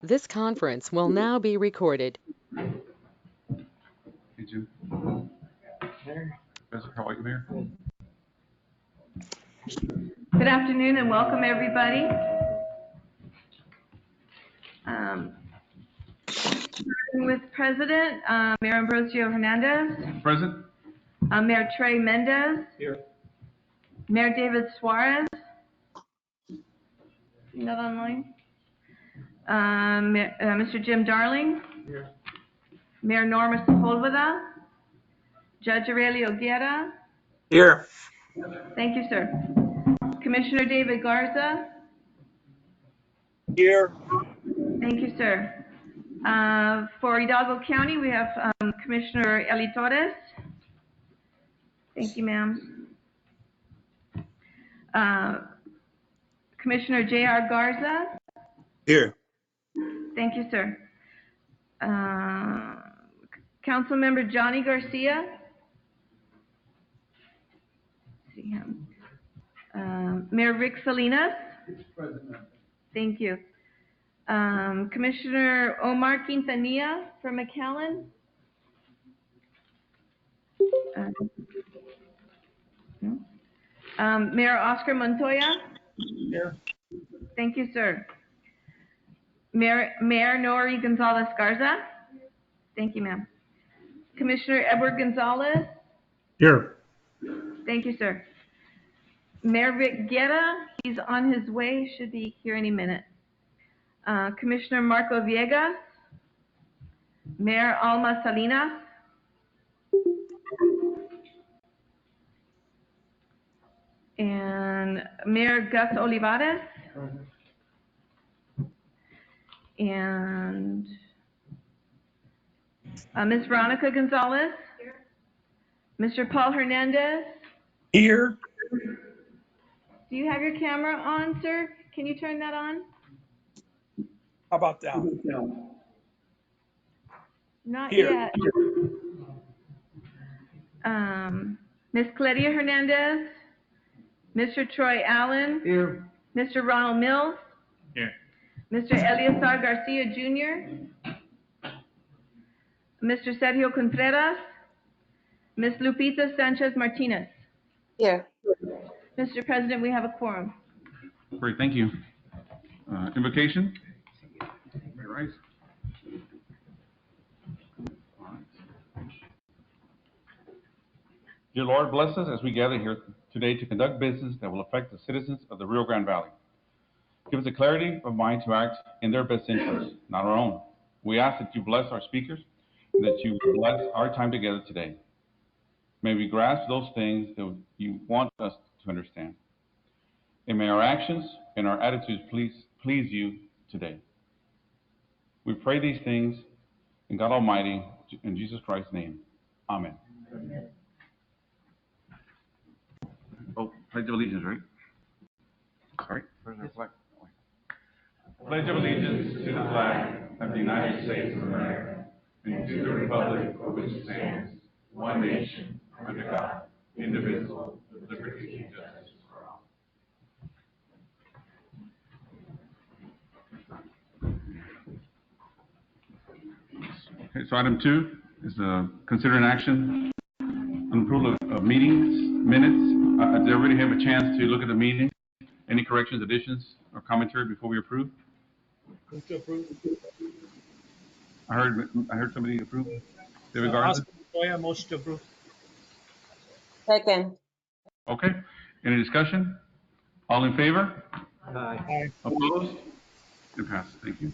This conference will now be recorded. Hey, Jim. How are you, Mayor? Good afternoon and welcome, everybody. Starting with President, Mayor Ambrosio Hernandez. Present. Mayor Trey Mendez. Here. Mayor David Suarez. Not online. Mr. Jim Darling. Here. Mayor Norma Sepulveda. Judge Aurelio Guerra. Here. Thank you, sir. Commissioner David Garza. Here. Thank you, sir. For Hidalgo County, we have Commissioner Eli Torres. Thank you, ma'am. Commissioner J.R. Garza. Here. Thank you, sir. Councilmember Johnny Garcia. See him. Mayor Rick Salinas. Thank you. Commissioner Omar Quintanilla from McAllen. Mayor Oscar Montoya. Here. Thank you, sir. Mayor Nori Gonzalez Garza. Thank you, ma'am. Commissioner Edward Gonzalez. Here. Thank you, sir. Mayor Rick Guerra, he's on his way, should be here any minute. Commissioner Marco Villegas. Mayor Alma Salinas. And Mayor Gus Olivares. And Ms. Veronica Gonzalez. Here. Mr. Paul Hernandez. Here. Do you have your camera on, sir? Can you turn that on? How about that? Not Here. yet. Ms. Claudia Hernandez. Mr. Troy Allen. Here. Mr. Ronald Mills. Here. Mr. Eleazar Garcia Jr. Mr. Sergio Contreras. Ms. Lupita Sanchez Martinez. Here. Mr. President, we have a quorum. Great, thank you. Invocation. Mayor Rice. Dear Lord, bless us as we gather here today to conduct business that will affect the citizens of the Rio Grande Valley. Give us the clarity of mind to act in their best interests, not our own. We ask that you bless our speakers and that you bless our time together today. May we grasp those things that you want us to understand. And may our actions and our attitudes please you today. We pray these things in God Almighty, in Jesus Christ's name. Amen. Amen. Oh, Pledge of Allegiance, right? Sorry, where's our flag? Pledge of Allegiance to the flag of the United States of America and to the republic for which it stands, one nation, under God, indivisible, with liberty and justice for all. Okay, so item 2 is consider an action on approval of minutes. Did everybody have a chance to look at the meeting? Any corrections, additions, or commentary before we approve? Move to approve. I heard somebody approve. David Garza? Motion to approve. Second. Okay. Any discussion? All in favor? Aye. Opposed? It passes. Thank you.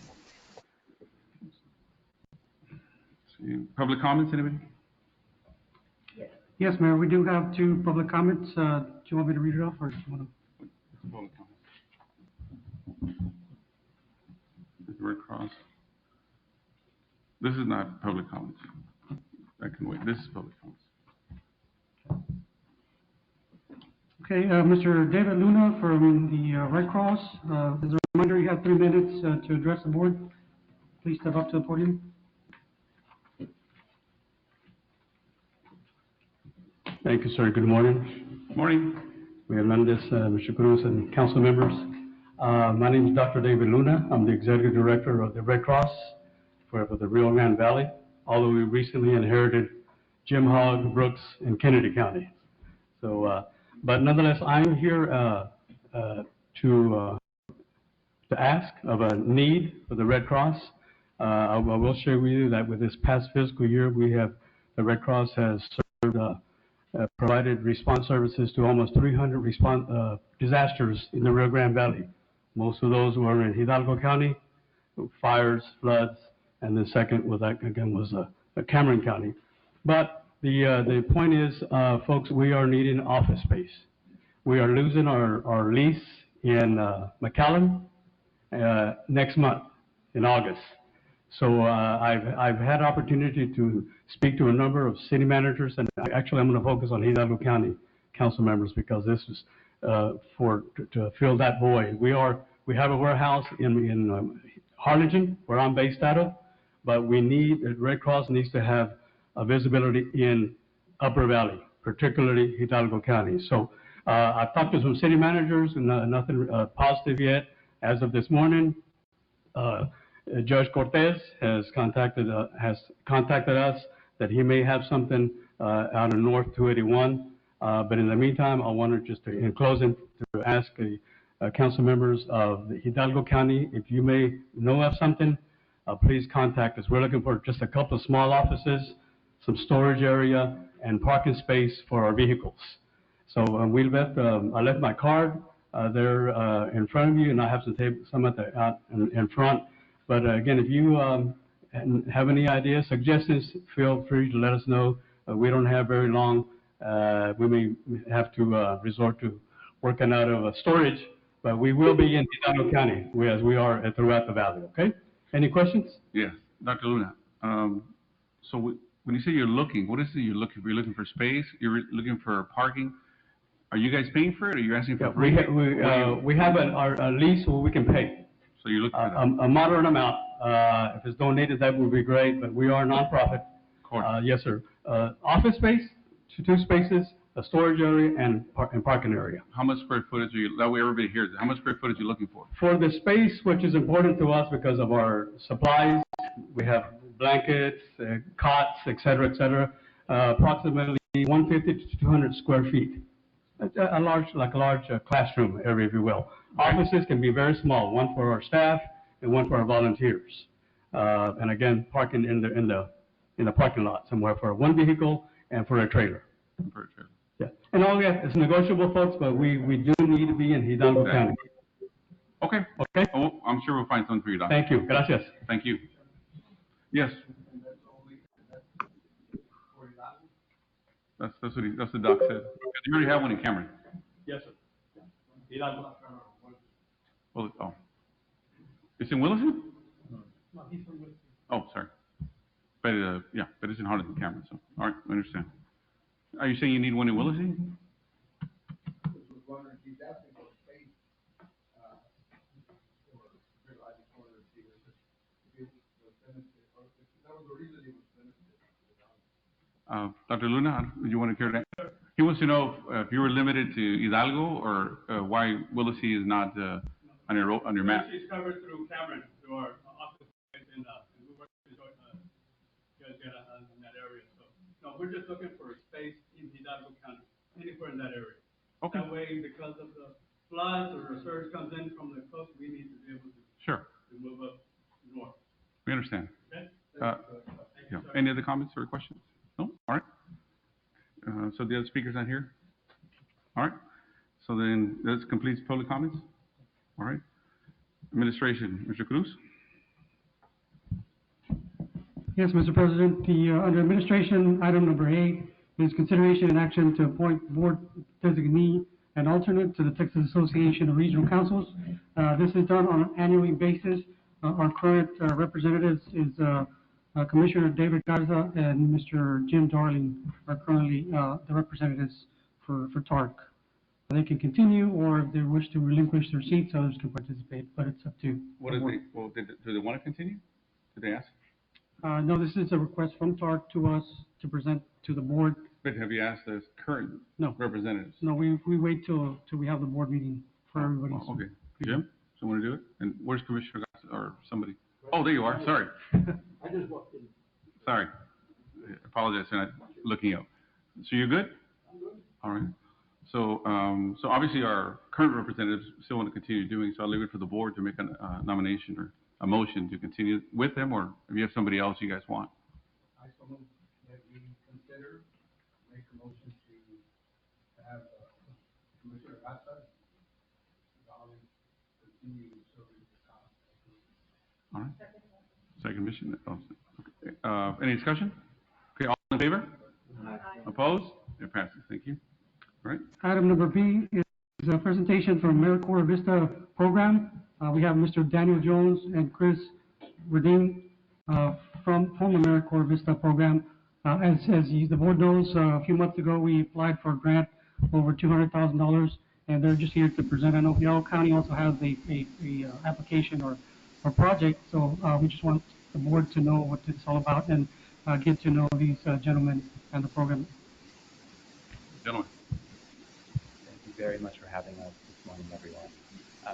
See, public comments, anybody? Yes, Mayor, we do have 2 public comments. Do you want me to read it off or do you want to? Public comments. Red Cross. This is not public comments. I can wait. This is public comments. Okay, Mr. David Luna from the Red Cross. As a reminder, you have 3 minutes to address the board. Please step up to the podium. Thank you, sir. Good morning. Morning. Mayor Hernandez, Mr. Cruz, and council members. My name is Dr. David Luna. I'm the Executive Director of the Red Cross for the Rio Grande Valley, although we recently inherited Jim Hogg, Brooks, and Kennedy County. So, but nonetheless, I'm here to ask of a need for the Red Cross. I will share with you that with this past fiscal year, the Red Cross has served, provided response services to almost 300 disasters in the Rio Grande Valley. Most of those were in Hidalgo County, fires, floods, and the second was Cameron County. But the point is, folks, we are needing office space. We are losing our lease in McAllen next month in August. So I've had opportunity to speak to a number of city managers, and actually I'm going to focus on Hidalgo County council members because this is to fill that void. We have a warehouse in Harlingen, where I'm based out of, but the Red Cross needs to have a visibility in Upper Valley, particularly Hidalgo County. So I've talked to some city managers, and nothing positive yet. As of this morning, Judge Cortez has contacted us that he may have something out of North 281. But in the meantime, I wanted just to, in closing, to ask the council members of the Hidalgo County, if you may know of something, please contact us. We're looking for just a couple of small offices, some storage area, and parking space for our vehicles. So I left my card there in front of you, and I have some out in front. But again, if you have any ideas, suggestions, feel free to let us know. We don't have very long. We may have to resort to working out of storage, but we will be in Hidalgo County, as we are throughout the valley, okay? Any questions? Yes, Dr. Luna. So when you say you're looking, what is it you're looking for? You're looking for space? You're looking for parking? Are you guys paying for it, or are you asking for free? We have a lease where we can pay. So you're looking for that? A moderate amount. If it's donated, that would be great, but we are a nonprofit. Of course. Yes, sir. Office space, two spaces, a storage area, and parking area. How much square footage are you, that way everybody hears it, how much square footage are you looking for? For the space, which is important to us because of our supplies, we have blankets, cots, et cetera, approximately 150 to 200 square feet. A large classroom area, if you will. Offices can be very small, one for our staff and one for our volunteers. And again, parking in the parking lot somewhere for one vehicle and for a trailer. For a trailer. Yeah. And all that is negotiable, folks, but we do need to be in Hidalgo County. Okay. Okay? Oh, I'm sure we'll find something for you, Doc. Thank you. Gracias. Thank you. Yes. That's what Doc said. You already have one in Cameron. Yes, sir. Hidalgo. Well, oh. It's in Williston? No, he's from Williston. Oh, sorry. But yeah, but it's in Harlingen, Cameron, so, all right, I understand. Are you saying you need one in Williston? Dr. Luna, do you want to care that? He wants to know if you were limited to Hidalgo or why Williston is not on your map. Williston is covered through Cameron, through our office, and we work with in that area. So, no, we're just looking for space in Hidalgo County, anywhere in that area. Okay. That way, because of the floods or a surge comes in from the coast, we need to be able to move up north. We understand. Okay? Yeah. Any other comments or questions? No? All right. So the other speakers not here? All right. So then that completes public comments? All right. Administration, Mr. Cruz? Yes, Mr. President, under administration, item number 8 is consideration and action to appoint board designee and alternate to the Texas Association of Regional Councils. This is done on an annual basis. Our current representatives is Commissioner David Garza and Mr. Jim Darling are currently the representatives for TARC. They can continue, or if they wish to relinquish their seats, others can participate, but it's up to. What is the, well, do they want to continue? Did they ask? No, this is a request from TARC to us to present to the board. But have you asked the current No. representatives? No, we wait till we have the board meeting for everybody. Oh, okay. Jim? Someone to do it? And where's Commissioner Garza or somebody? Oh, there you are. Sorry. I just walked in. Sorry. I apologize for not looking up. So you're good? All right. So, so obviously our current representatives still want to continue doing, so I'll leave it for the board to make a nomination or a motion to continue with them, or if you have somebody else you guys want. I suppose that we consider, make a motion to have Commissioner Garza continue serving the council. All right. Second mission. Oh, okay. Any discussion? Okay, all in favor? Aye. Opposed? It passes. Thank you. All right. Item number B is a presentation from AmeriCorps Vista program. We have Mr. Daniel Jones and Chris Redeem from AmeriCorps Vista program. The board knows, a few months ago we applied for a grant over $200,000, and they're just here to present. I know Yellow County also has a application or project, so we just want the board to know what it's all about and get to know these gentlemen and the program. Gentlemen. Thank you very much for having us this morning, everyone.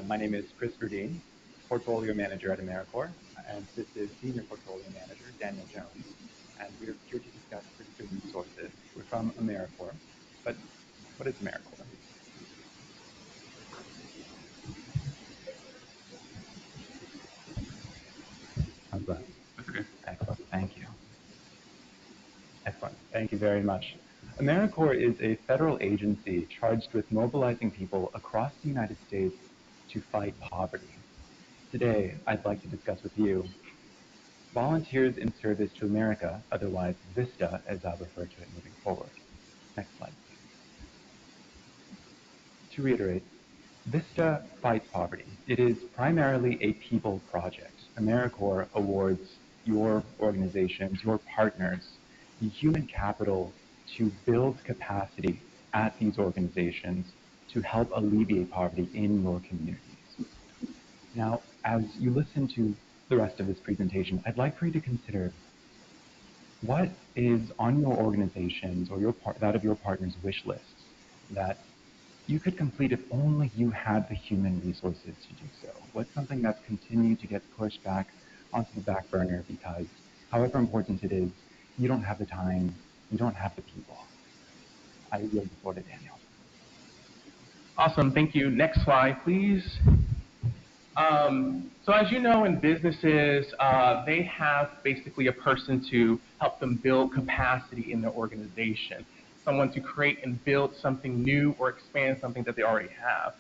My name is Chris Verdeen, Portfolio Manager at AmeriCorps, and this is Senior Portfolio Manager, Daniel Jones. And we're here to discuss critical resources. We're from AmeriCorps, but what is AmeriCorps? How's that? Okay. Excellent, thank you. Excellent, thank you very much. AmeriCorps is a federal agency charged with mobilizing people across the United States to fight poverty. Today, I'd like to discuss with you Volunteers in Service to America, otherwise VISTA, as I'll refer to it moving forward. Next slide. To reiterate, VISTA fights poverty. It is primarily a people project. AmeriCorps awards your organizations, your partners, the human capital to build capacity at these organizations to help alleviate poverty in your communities. Now, as you listen to the rest of this presentation, I'd like for you to consider what is on your organizations or that of your partners' wish lists that you could complete if only you had the human resources to do so. What's something that's continued to get pushed back onto the back burner because, however important it is, you don't have the time, you don't have the people. I yield the floor to Daniel. Awesome, thank you. Next slide, please. So as you know, in businesses, they have basically a person to help them build capacity in their organization, someone to create and build something new or expand something that they already have.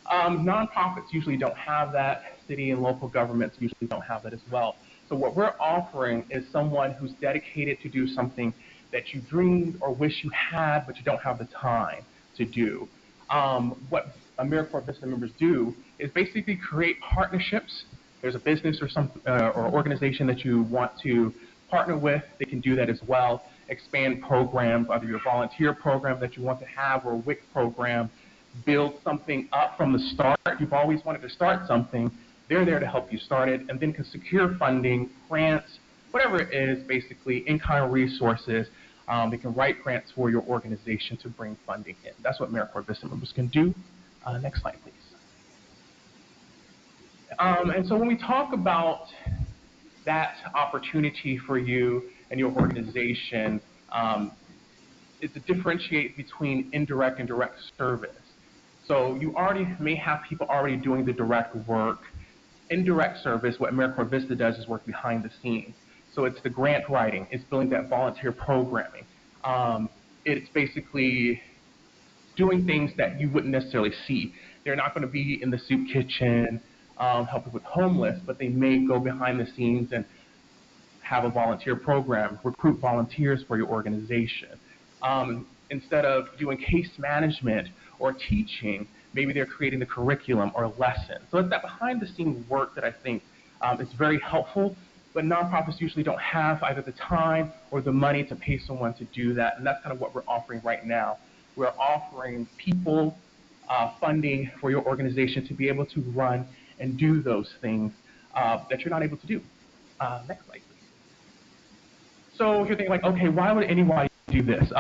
Nonprofits usually don't have that. City and local governments usually don't have that as well. So what we're offering is someone who's dedicated to do something that you dreamed or wish you had, but you don't have the time to do. What AmeriCorps Vista members do is basically create partnerships. There's a business or or organization that you want to partner with, they can do that as well. Expand programs, either your volunteer program that you want to have or a WIC program. Build something up from the start. You've always wanted to start something. They're there to help you start it, and then can secure funding, grants, whatever it is, basically in-kind resources. They can write grants for your organization to bring funding in. That's what AmeriCorps Vista members can do. Next slide, please. And so when we talk about that opportunity for you and your organization, is to differentiate between indirect and direct service. So you already may have people already doing the direct work. Indirect service, what AmeriCorps Vista does is work behind the scenes. So it's the grant writing, it's building that volunteer programming. It's basically doing things that you wouldn't necessarily see. They're not going to be in the soup kitchen helping with homeless, but they may go behind the scenes and have a volunteer program, recruit volunteers for your organization. Instead of doing case management or teaching, maybe they're creating the curriculum or lesson. So it's that behind-the-scenes work that I think is very helpful, but nonprofits usually don't have either the time or the money to pay someone to do that, and that's kind of what we're offering right now. We're offering people funding for your organization to be able to run and do those things that you're not able to do. Next slide, please. So you're thinking like, okay, why would anybody do this?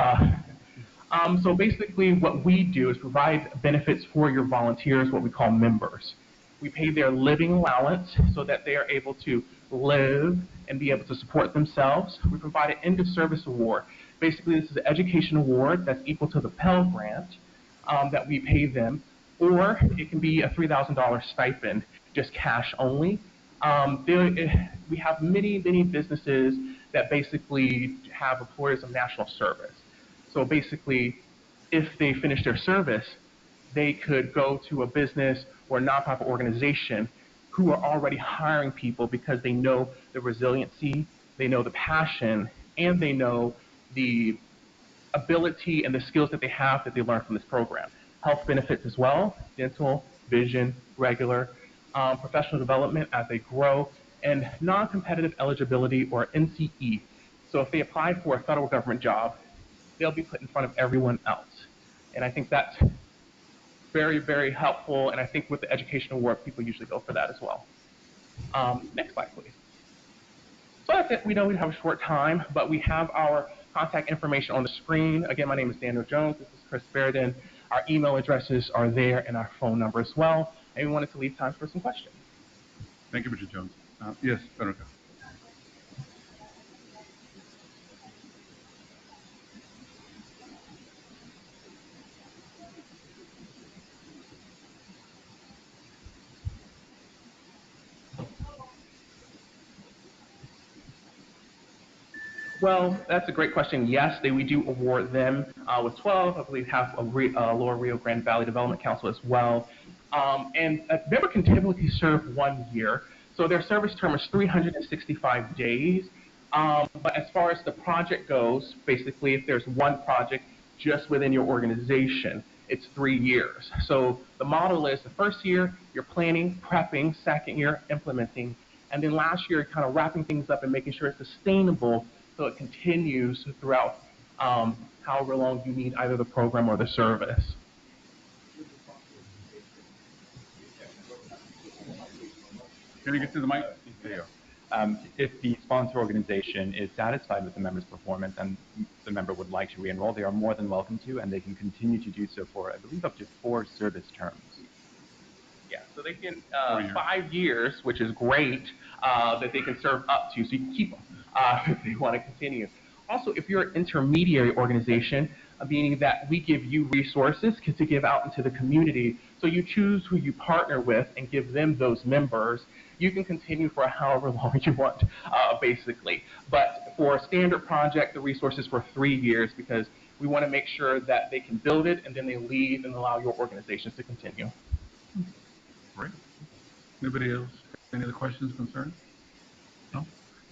So basically what we do is provide benefits for your volunteers, what we call members. We pay their living allowance so that they are able to live and be able to support themselves. We provide an end-of-service award. Basically, this is an education award that's equal to the Pell Grant that we pay them, or it can be a $3,000 stipend, just cash only. We have many businesses that basically have employers of national service. So basically, if they finish their service, they could go to a business or a nonprofit organization who are already hiring people because they know the resiliency, they know the passion, and they know the ability and the skills that they have that they learn from this program. Health benefits as well, dental, vision, regular, professional development as they grow, and non-competitive eligibility, or NCE. So if they apply for a federal government job, they'll be put in front of everyone else. And I think that's very helpful, and I think with the educational work, people usually go for that as well. Next slide, please. So that's it. We know we have a short time, but we have our contact information on the screen. Again, my name is Daniel Jones. This is Chris Sheridan. Our email addresses are there and our phone number as well. And we wanted to leave time for some questions. Thank you, Mr. Jones. Yes, Veronica. Well, that's a great question. Yes, we do award them with 12. I believe have a Lower Rio Grande Valley Development Council as well. And a member can typically serve 1 year. So their service term is 365 days. But as far as the project goes, basically if there's one project just within your organization, it's 3 years. So the model is the first year, you're planning, prepping, second year, implementing, and then last year, kind of wrapping things up and making sure it's sustainable so it continues throughout however long you need either the program or the service. Can you get to the mic? There you go. If the sponsor organization is satisfied with the member's performance and the member would like to re-enroll, they are more than welcome to, and they can continue to do so for, I believe, up to 4 service terms. Yeah, so they can 5 years, which is great, that they can serve up to, so you can keep them if they want to continue. Also, if you're an intermediary organization, meaning that we give you resources to give out into the community, so you choose who you partner with and give them those members, you can continue for however long you want, basically. But for a standard project, the resources for 3 years, because we want to make sure that they can build it and then they leave and allow your organizations to continue. Great. Anybody else? Any other questions, concerns? No?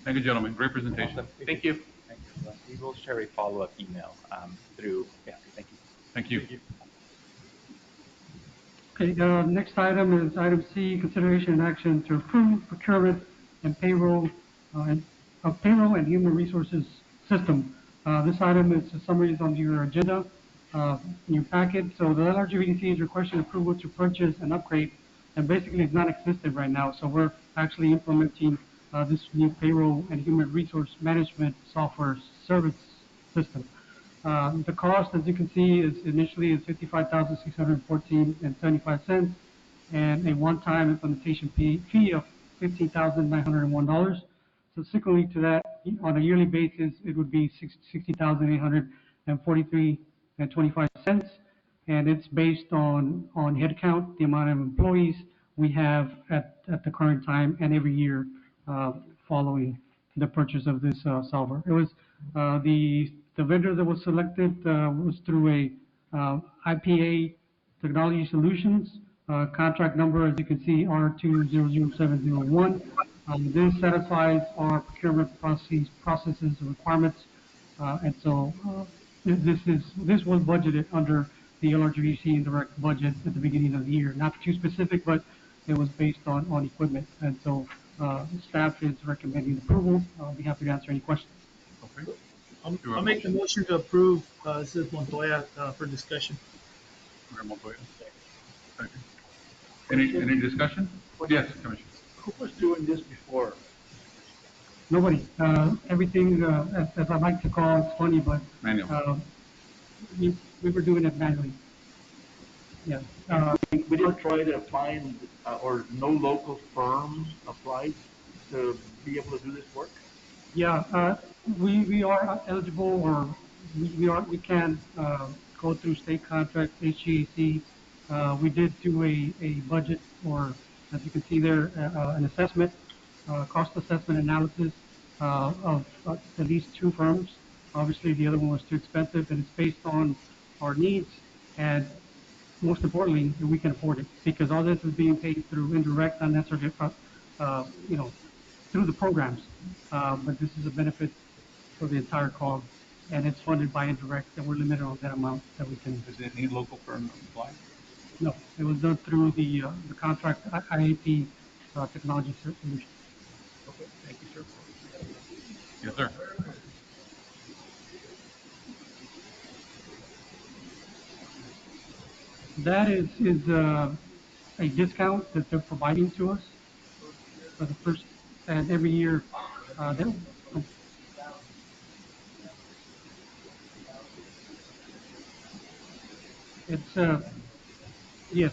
Thank you, gentlemen. Great presentation. Awesome. Thank you. Thank you. We will share a follow-up email through. Yeah, thank you. Thank you. Thank you. Okay, next item is item C, consideration and action to approve procurement and payroll and human resources system. This item is a summary is on your agenda, in your packet. So the LRGVDC is requesting approval to purchase and upgrade, and basically it's non-existent right now. So we're actually implementing this new payroll and human resource management software service system. The cost, as you can see, is initially is $55,614.75, and a one-time implementation fee of $15,901. Subsequently to that, on a yearly basis, it would be $60,843.25, and it's based on headcount, the amount of employees we have at the current time, and every year following the purchase of this solver. It was the vendor that was selected was through a IPA Technology Solutions, contract number, as you can see, R200701. This satisfies our procurement processes and requirements, and so this was budgeted under the LRGVDC indirect budget at the beginning of the year. Not too specific, but it was based on equipment, and so staff is recommending approval. I'll be happy to answer any questions. Okay. I'll make the motion to approve this is Montoya for discussion. Montoya. Any discussion? Yes, Commissioner. Who was doing this before? Nobody. Everything, as I like to call, it's funny, but Manual. we were doing it manually. Yeah. We didn't try to find, or no local firm applied to be able to do this work? Yeah, we are eligible, or we can go through state contract, HGAC. We did do a budget, or as you can see there, an assessment, cost assessment analysis of at least two firms. Obviously, the other one was too expensive, and it's based on our needs, and most importantly, that we can afford it, because all this is being paid through indirect, not necessarily, you know, through the programs. But this is a benefit for the entire COG, and it's funded by indirect, and we're limited on that amount that we can. Does any local firm apply? No, it was done through the contract IAP technology solution. Okay, thank you, sir. Yes, sir. That is a discount that they're providing to us for the first, and every year, that, it's yes,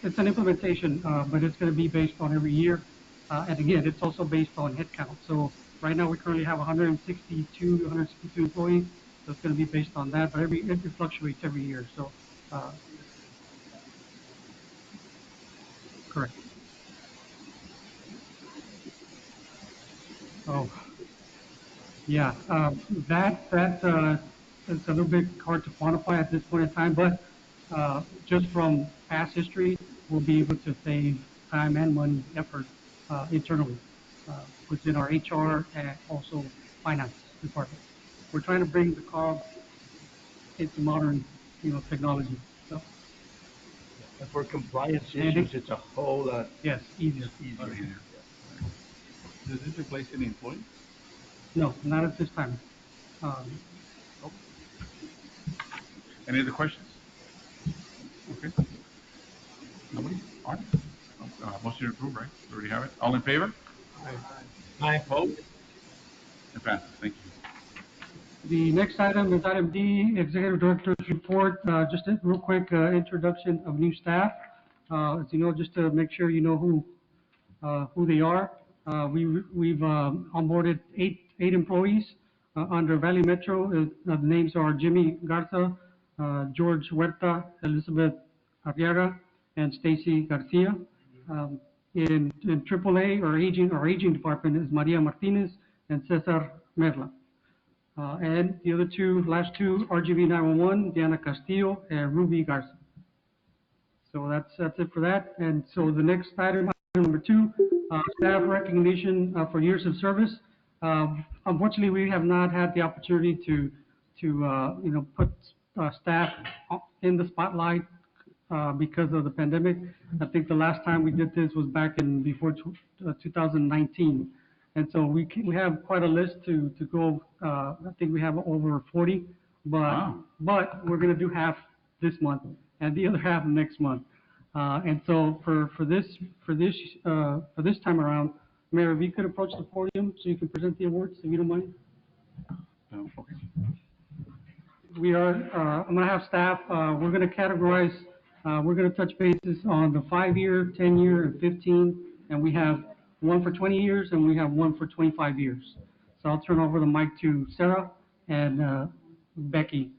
it's an implementation, but it's going to be based on every year. And again, it's also based on headcount. So right now we currently have 162 employees. So it's going to be based on that, but it fluctuates every year. So, correct. Oh, yeah. It's a little bit hard to quantify at this point in time, but just from past history, we'll be able to save time and money, effort internally within our HR and also finance department. We're trying to bring the COG into modern, technology. So, And for compliance and issues, it's a whole lot yes, easier. easier. Does this replace any employee? No, not at this time. Any other questions? Okay. Nobody? All right. Motion to approve, right? We already have it. All in favor? Aye. Opposed? It passes. Thank you. The next item is item D, Executive Director's Report. Just a real quick introduction of new staff. As you know, just to make sure you know who they are. We've onboarded eight employees under Valley Metro. The names are Jimmy Garza, George Huerta, Elizabeth Arriaga, and Stacy Garcia. In AAA, our aging department is Maria Martinez and Cesar Merla. And the other last two, RGV 911, Diana Castillo and Ruby Garza. So that's it for that. And so the next item number 2, staff recognition for years of service. Unfortunately, we have not had the opportunity to put staff in the spotlight because of the pandemic. I think the last time we did this was back before 2019. And so we have quite a list to go. I think we have over 40, but we're going to do half this month and the other half next month. And so for this time around, Mayor, if you could approach the podium so you can present the awards, if you don't mind. Okay. We are. I'm going to have staff. We're going to categorize. We're going to touch bases on the 5-year, 10-year, and 15, and we have one for 20 years, and we have one for 25 years. So I'll turn over the mic to Sarah and Becky.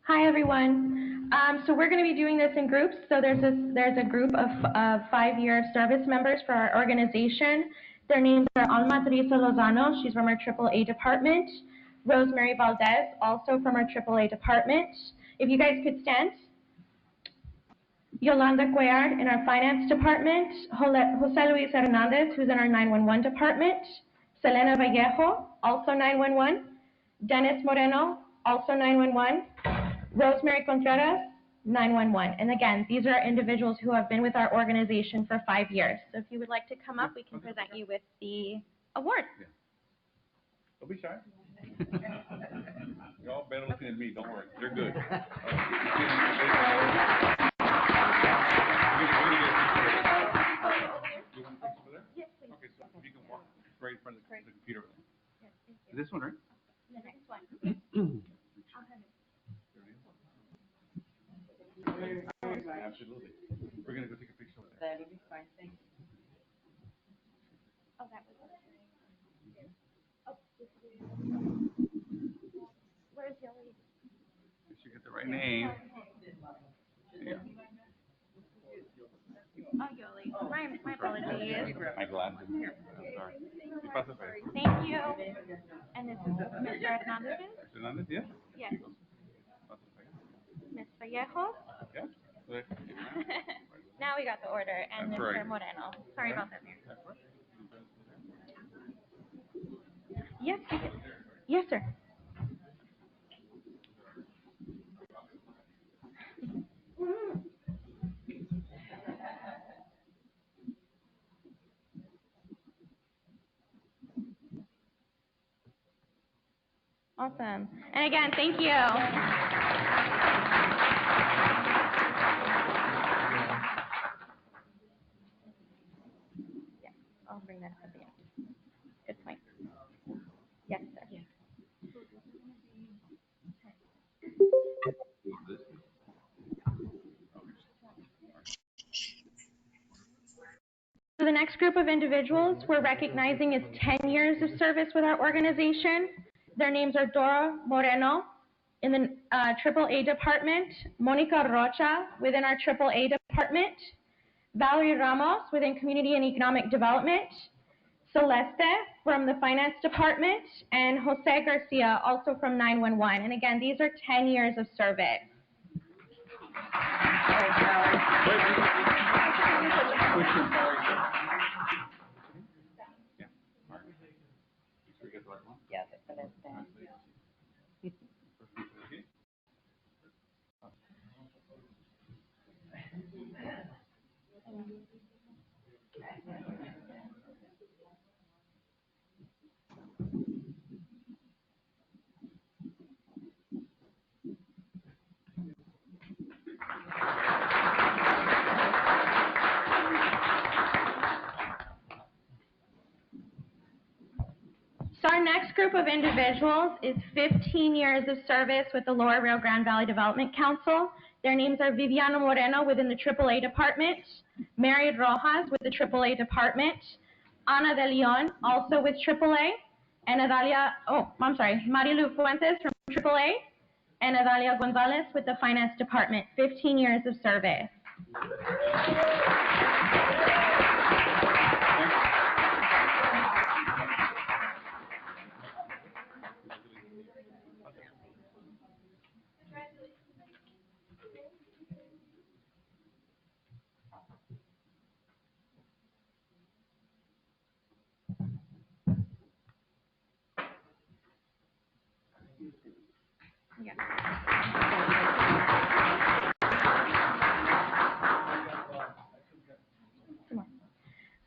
Hi, everyone. So we're going to be doing this in groups. So there's a group of 5-year service members for our organization. Their names are Alma Teresa Lozano. She's from our AAA department. Rosemary Valdez, also from our AAA department. If you guys could stand. Yolanda Cuellar in our finance department, Jose Luis Hernandez, who's in our 911 department, Selena Vallejo, also 911, Dennis Moreno, also 911, Rosemary Contreras, 911. And again, these are individuals who have been with our organization for 5 years. So if you would like to come up, we can present you with the award. Yeah. Don't be shy. Y'all better looking at me. Don't worry. They're good. Yes, please. Okay, so if you can walk right in front of the computer. This one, right? The next one. Where's Yoli? You should get the right name. Yeah. Oh, Yoli. My apologies. My glasses. Sorry. You pass it by. Thank you. And this is Mr. Hernandez? Hernandez, yes? Yes. Ms. Vallejo? Yeah. Good. Now we got the order, and That's Mr. right. Moreno. Sorry about that, Mayor. That's right. Yes, yes, sir. Awesome. And again, thank you. Yeah, I'll bring that up at the end. Good point. Yes, sir. Yeah. So the next group of individuals we're recognizing is 10 years of service with our organization. Their names are Dora Moreno in the AAA department, Monica Rocha within our AAA department, Valerie Ramos within Community and Economic Development, Celeste from the Finance Department, and Jose Garcia also from 911. And again, these are 10 years of service. Yes, Celeste. So our next group of individuals is 15 years of service with the Lower Rio Grande Valley Development Council. Their names are Viviana Moreno within the AAA department, Mary Rojas with the AAA department, Ana de Leon also with AAA, and Marilu Fuentes from AAA, and Adalia Gonzalez with the Finance Department. 15 years of service. Yeah.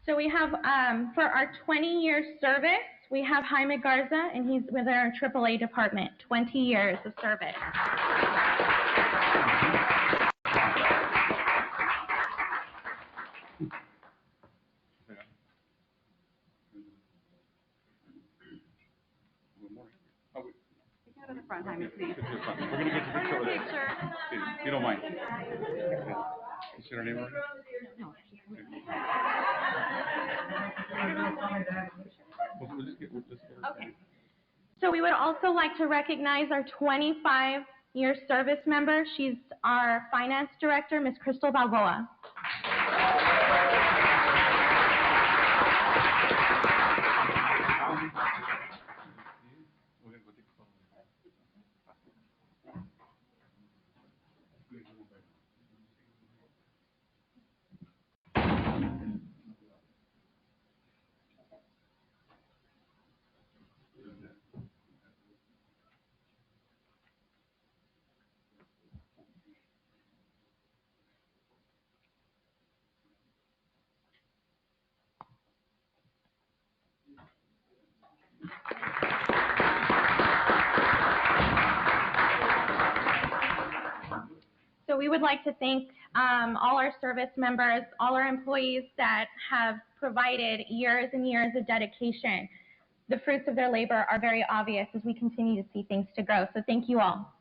So we have, for our 20-year service, we have Jaime Garza, and he's with our AAA department, 20 years of service. Go to the front, Jaime, please. We're going to get your picture over there. If you don't mind. Is your name already? No. We'll just get Okay. So we would also like to recognize our 25-year service member. She's our finance director, Ms. Crystal Balboa. So we would like to thank all our service members, all our employees that have provided years and years of dedication. The fruits of their labor are very obvious as we continue to see things to grow. So thank you all.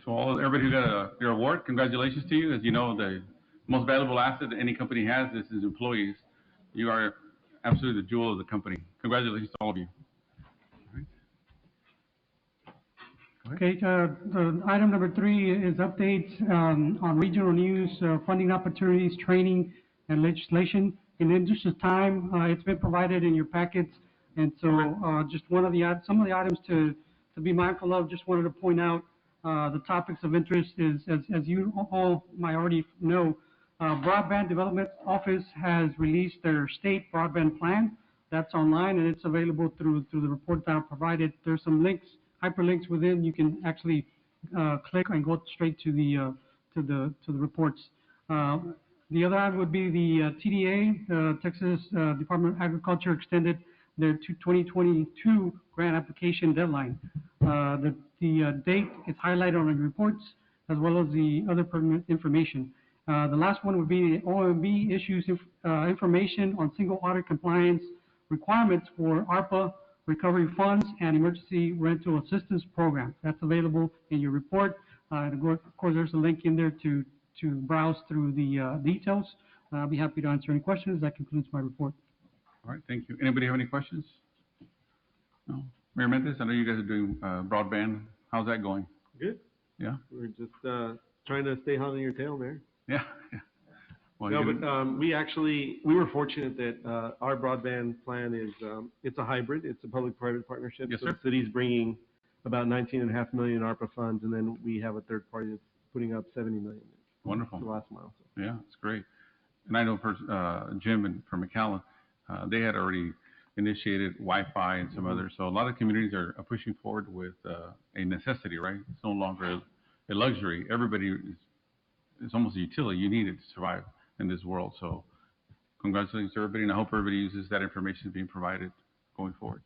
To everybody who got your award, congratulations to you. As you know, the most valuable asset that any company has is its employees. You are absolutely the jewel of the company. Congratulations to all of you. Okay, the item number 3 is updates on regional news, funding opportunities, training, and legislation. In the interest of time, it's been provided in your packets, and so just some of the items to be mindful of. Just wanted to point out the topics of interest is, as you all might already know, Broadband Development Office has released their state broadband plan. That's online and it's available through the report that I provided. There's some links, hyperlinks within. You can actually click and go straight to the reports. The other item would be the TDA, Texas Department of Agriculture extended their 2022 grant application deadline. The date is highlighted on the reports as well as the other pertinent information. The last one would be the OMB issues information on single audit compliance requirements for ARPA recovery funds and emergency rental assistance programs. That's available in your report. And of course, there's a link in there to browse through the details. I'll be happy to answer any questions. That concludes my report. All right, thank you. Anybody have any questions? No? Mayor Mendez, I know you guys are doing broadband. How's that going? Good. Yeah? We're just trying to stay hot on your tail, Mayor. Yeah. Well, No, but we were fortunate that our broadband plan is, it's a hybrid. It's a public-private partnership. Yes, so sir. the city's bringing about 19.5 million ARPA funds, and then we have a third party that's putting up 70 million. Wonderful. The last mile. So. Yeah, it's great. And I know for Jim and for McAllen, they had already initiated Wi-Fi and some others. So a lot of communities are pushing forward with a necessity, right? It's no longer a luxury. Everybody it's almost a utility. You need it to survive in this world. So congratulations to everybody, and I hope everybody uses that information being provided going forward.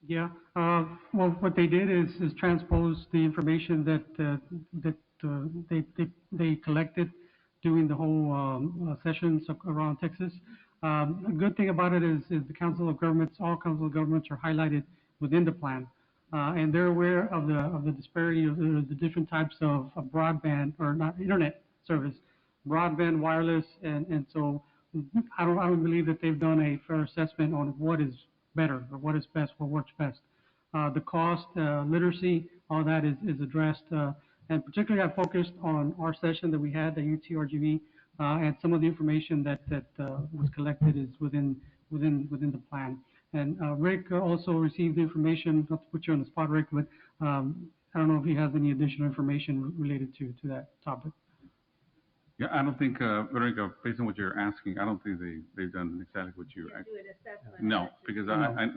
Yeah. Well, what they did is transpose the information that they collected during the whole sessions around Texas. A good thing about it is the Council of Governments, all Council of Governments are highlighted within the plan, and they're aware of the disparity of the different types of broadband or not internet service, broadband, wireless, and so I don't believe that they've done a fair assessment on what is better or what is best, what works best. The cost, literacy, all that is addressed, and particularly I focused on our session that we had at UTRGV, and some of the information that was collected is within the plan. And Rick also received information, not to put you on the spot, Rick, but I don't know if he has any additional information related to that topic. Yeah, I don't think, Veronica, based on what you're asking, I don't think they've done exactly what you're asking. No, because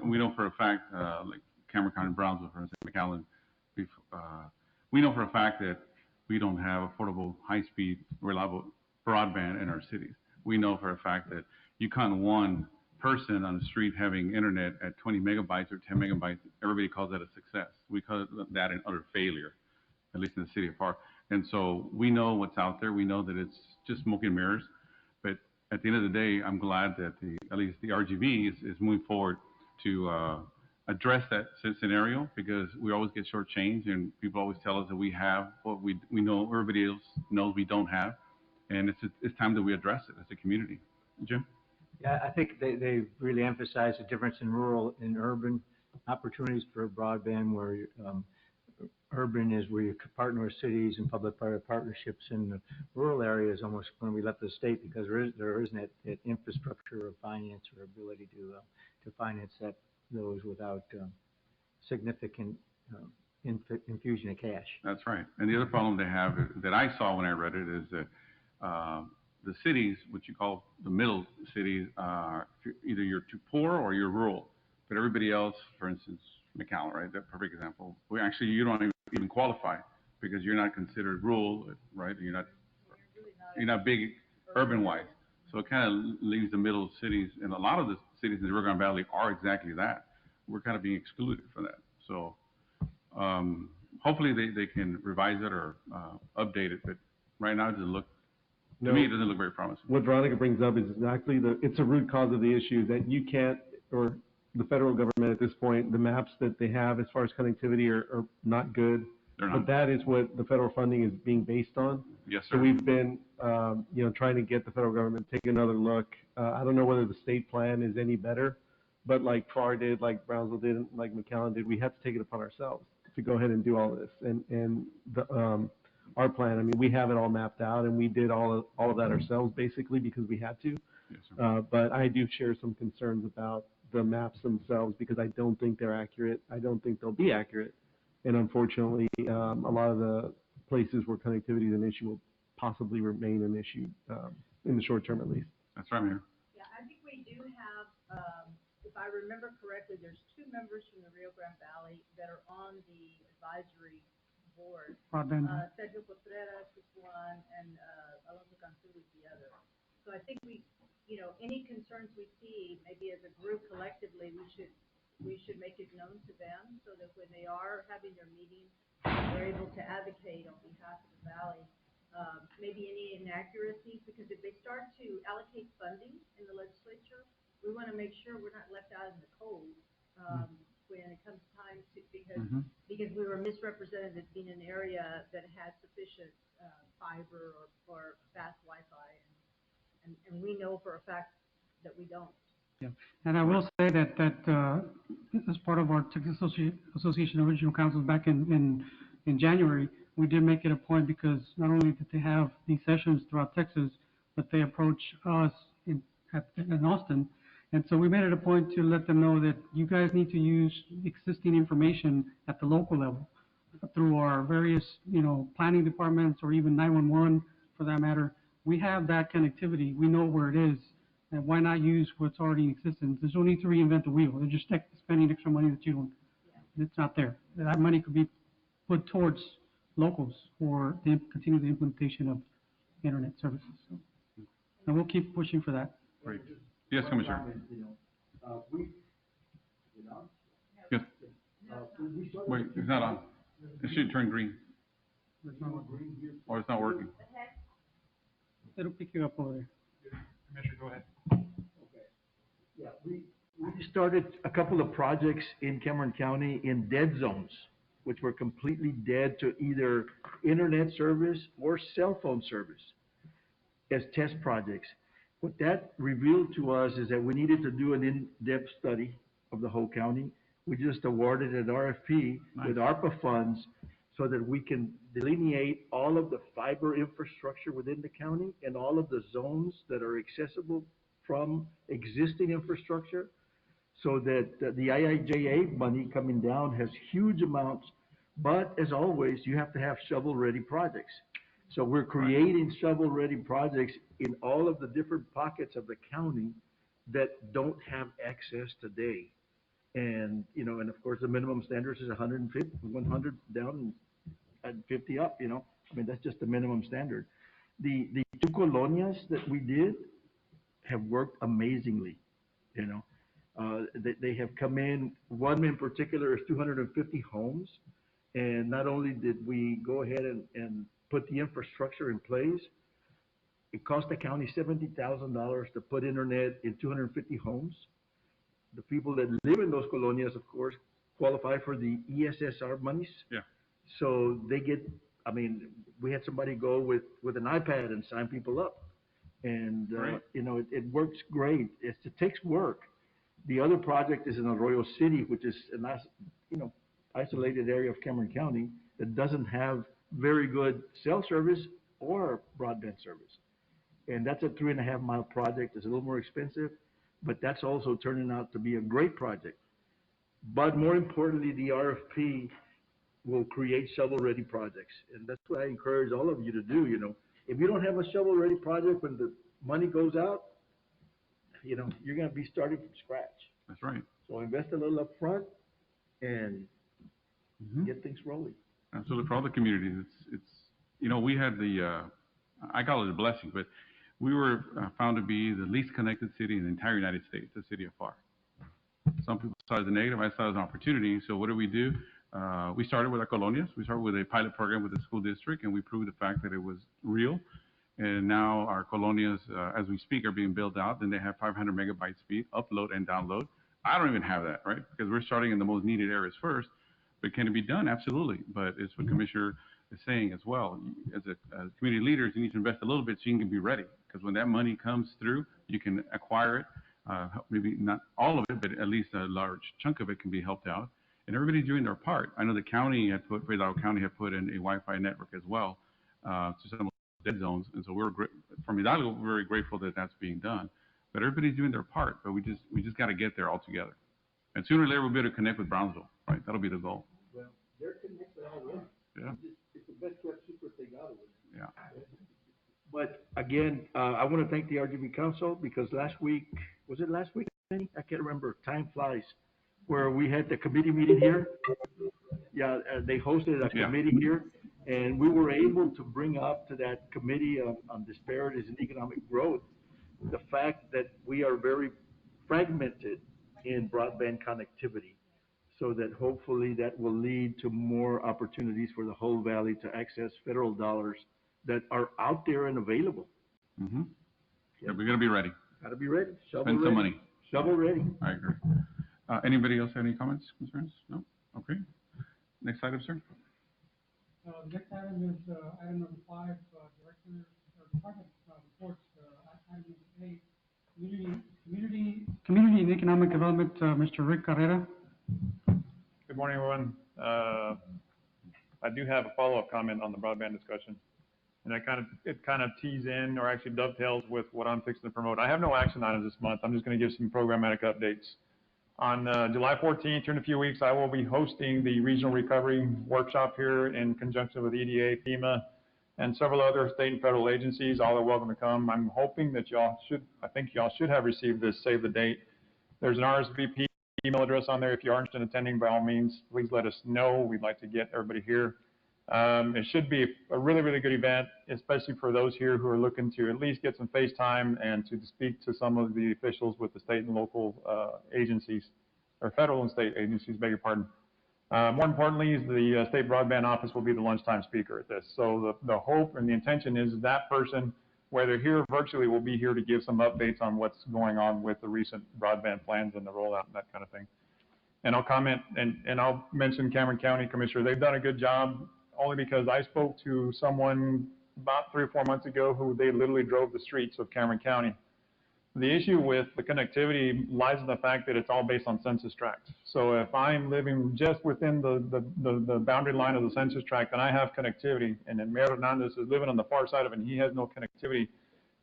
we know for a fact, like Cameron County, Brownsville, for instance, McAllen, we know for a fact that we don't have affordable, high-speed, reliable broadband in our cities. We know for a fact that you count one person on the street having internet at 20 megabytes or 10 megabytes, everybody calls that a success. We call that an utter failure, at least in the city of FAR. And so we know what's out there. We know that it's just smoke and mirrors. But at the end of the day, I'm glad that at least the RGV is moving forward to address that scenario, because we always get shortchanged and people always tell us that we have what we know everybody else knows we don't have. And it's time that we address it as a community. Jim? Yeah, I think they really emphasize the difference in rural and urban opportunities for broadband, where urban is where you partner with cities and public-private partnerships. In the rural areas, almost when we left the state, because there isn't that infrastructure of finance or ability to finance those without significant infusion of cash. That's right. And the other problem they have that I saw when I read it is that the cities, what you call the middle cities, either you're too poor or you're rural. But everybody else, for instance, McAllen, right? That perfect example. You don't even qualify because you're not considered rural, right? You're not big urban-wise. So it kind of leaves the middle cities, and a lot of the cities in the Rio Grande Valley are exactly that. We're kind of being excluded for that. So hopefully they can revise it or update it, but right now it doesn't look, to me, it doesn't look very promising. What Veronica brings up is exactly it's a root cause of the issue that you can't, or the federal government at this point, the maps that they have as far as connectivity are not good. They're not. But that is what the federal funding is being based on. Yes, So sir. we've been, trying to get the federal government to take another look. I don't know whether the state plan is any better, but like FAR did, like Brownsville did, like McAllen did, we have to take it upon ourselves to go ahead and do all this. And our plan, I mean, we have it all mapped out, and we did all of that ourselves basically because we had to. Yes, sir. But I do share some concerns about the maps themselves because I don't think they're accurate. I don't think they'll be accurate. And unfortunately, a lot of the places where connectivity is an issue will possibly remain an issue in the short term at least. That's right, Mayor. Yeah, I think we do have, if I remember correctly, there's 2 members from the Rio Grande Valley that are on the advisory board. Broadband. Sergio Contreras is one, and Alonso Cantu is the other. So I think any concerns we see, maybe as a group collectively, we should make it known to them so that when they are having their meetings, they're able to advocate on behalf of the valley. Maybe any inaccuracies, because if they start to allocate funding in the legislature, we want to make sure we're not left out in the cold when it comes time to, because we were misrepresented as being an area that had sufficient fiber or fast Wi-Fi, and we know for a fact that we don't. Yeah, and I will say that as part of our Texas Association of Regional Councils back in January, we did make it a point because not only did they have these sessions throughout Texas, but they approach us in Austin, and so we made it a point to let them know that you guys need to use existing information at the local level through our various planning departments or even 911 for that matter. We have that connectivity. We know where it is. And why not use what's already in existence? There's no need to reinvent the wheel. They're just spending extra money that you don't, it's not there. That money could be put towards locals for continue the implementation of internet services. So, and we'll keep pushing for that. Great. Yes, Commissioner. Yes. Wait, it's not on. It should turn green. Or it's not working. It'll pick you up over there. Commissioner, go ahead. Yeah, we started a couple of projects in Cameron County in dead zones, which were completely dead to either internet service or cell phone service as test projects. What that revealed to us is that we needed to do an in-depth study of the whole county. We just awarded an RFP with ARPA funds so that we can delineate all of the fiber infrastructure within the county and all of the zones that are accessible from existing infrastructure, so that the IIJA money coming down has huge amounts. But as always, you have to have shovel-ready projects. So we're creating shovel-ready projects in all of the different pockets of the county that don't have access today. And, and of course, the minimum standards is 150, 100 down and 50 up, I mean, that's just the minimum standard. The 2 colonias that we did have worked amazingly, They have come in, one in particular is 250 homes. And not only did we go ahead and put the infrastructure in place, it cost the county $70,000 to put internet in 250 homes. The people that live in those colonias, of course, qualify for the ESSR monies. Yeah. So they get, we had somebody go with an iPad and sign people up. And, it works great. It takes work. The other project is in Arroyo City, which is a nice, isolated area of Cameron County that doesn't have very good cell service or broadband service. And that's a 3.5-mile project. It's a little more expensive, but that's also turning out to be a great project. But more importantly, the RFP will create shovel-ready projects. And that's what I encourage all of you to do, If you don't have a shovel-ready project when the money goes out, you're going to be starting from scratch. That's right. So invest a little up front and get things rolling. Absolutely. For all the communities, it's we had I call it a blessing, but we were found to be the least connected city in the entire United States, the city of FAR. Some people saw it as a negative. I saw it as an opportunity. So what do? We started with our colonias. We started with a pilot program with the school district, and we proved the fact that it was real. And now our colonias, as we speak, are being built out. Then they have 500 megabyte speed, upload and download. I don't even have that, right? Because we're starting in the most needed areas first. But can it be done? Absolutely. But it's what Commissioner is saying as well. As community leaders, you need to invest a little bit so you can be ready. Because when that money comes through, you can acquire it. Maybe not all of it, but at least a large chunk of it can be helped out. And everybody's doing their part. I know the county had put, Hidalgo County had put in a Wi-Fi network as well to some of the dead zones. And so from Hidalgo, we're very grateful that that's being done. But everybody's doing their part. But we just got to get there all together. And sooner or later, we'll be able to connect with Brownsville, right? That'll be the goal. Well, they're connected already. Yeah. It's the best kept secret they got over there. Yeah. But again, I want to thank the RGV Council because last week, was it last week, Danny? I can't remember. Time flies. Where we had the committee meeting here. Yeah, they hosted a committee here, and we were able to bring up to that committee on disparities in economic growth the fact that we are very fragmented in broadband connectivity, so that hopefully that will lead to more opportunities for the whole valley to access federal dollars that are out there and available. Mm-hmm. Yeah, we're gonna be ready. Gotta be ready. Shovel Spend ready. some money. Shovel ready. I agree. Anybody else have any comments, concerns? No? Okay. Next item, sir. Next item is item number 5, Director or Department reports. Item number 8, Community and Economic Development, Mr. Rick Carrera. Good morning, everyone. I do have a follow-up comment on the broadband discussion, and it kind of tees in or actually dovetails with what I'm fixing to promote. I have no action items this month. I'm just going to give some programmatic updates. On July 14th, here in a few weeks, I will be hosting the Regional Recovery Workshop here in conjunction with EDA, FEMA, and several other state and federal agencies. All are welcome to come. I'm hoping that I think y'all should have received this save the date. There's an RSVP email address on there. If you are interested in attending, by all means, please let us know. We'd like to get everybody here. It should be a really, really good event, especially for those here who are looking to at least get some face time and to speak to some of the officials with the state and local agencies, or federal and state agencies, beg your pardon. More importantly, the State Broadband Office will be the lunchtime speaker at this. So the hope and the intention is that person, whether here or virtually, will be here to give some updates on what's going on with the recent broadband plans and the rollout and that kind of thing. And I'll comment, and I'll mention Cameron County Commissioner. They've done a good job, only because I spoke to someone about 3 or 4 months ago who they literally drove the streets of Cameron County. The issue with the connectivity lies in the fact that it's all based on census tracts. So if I'm living just within the boundary line of the census tract and I have connectivity, and then Mayor Hernandez is living on the far side of it and he has no connectivity,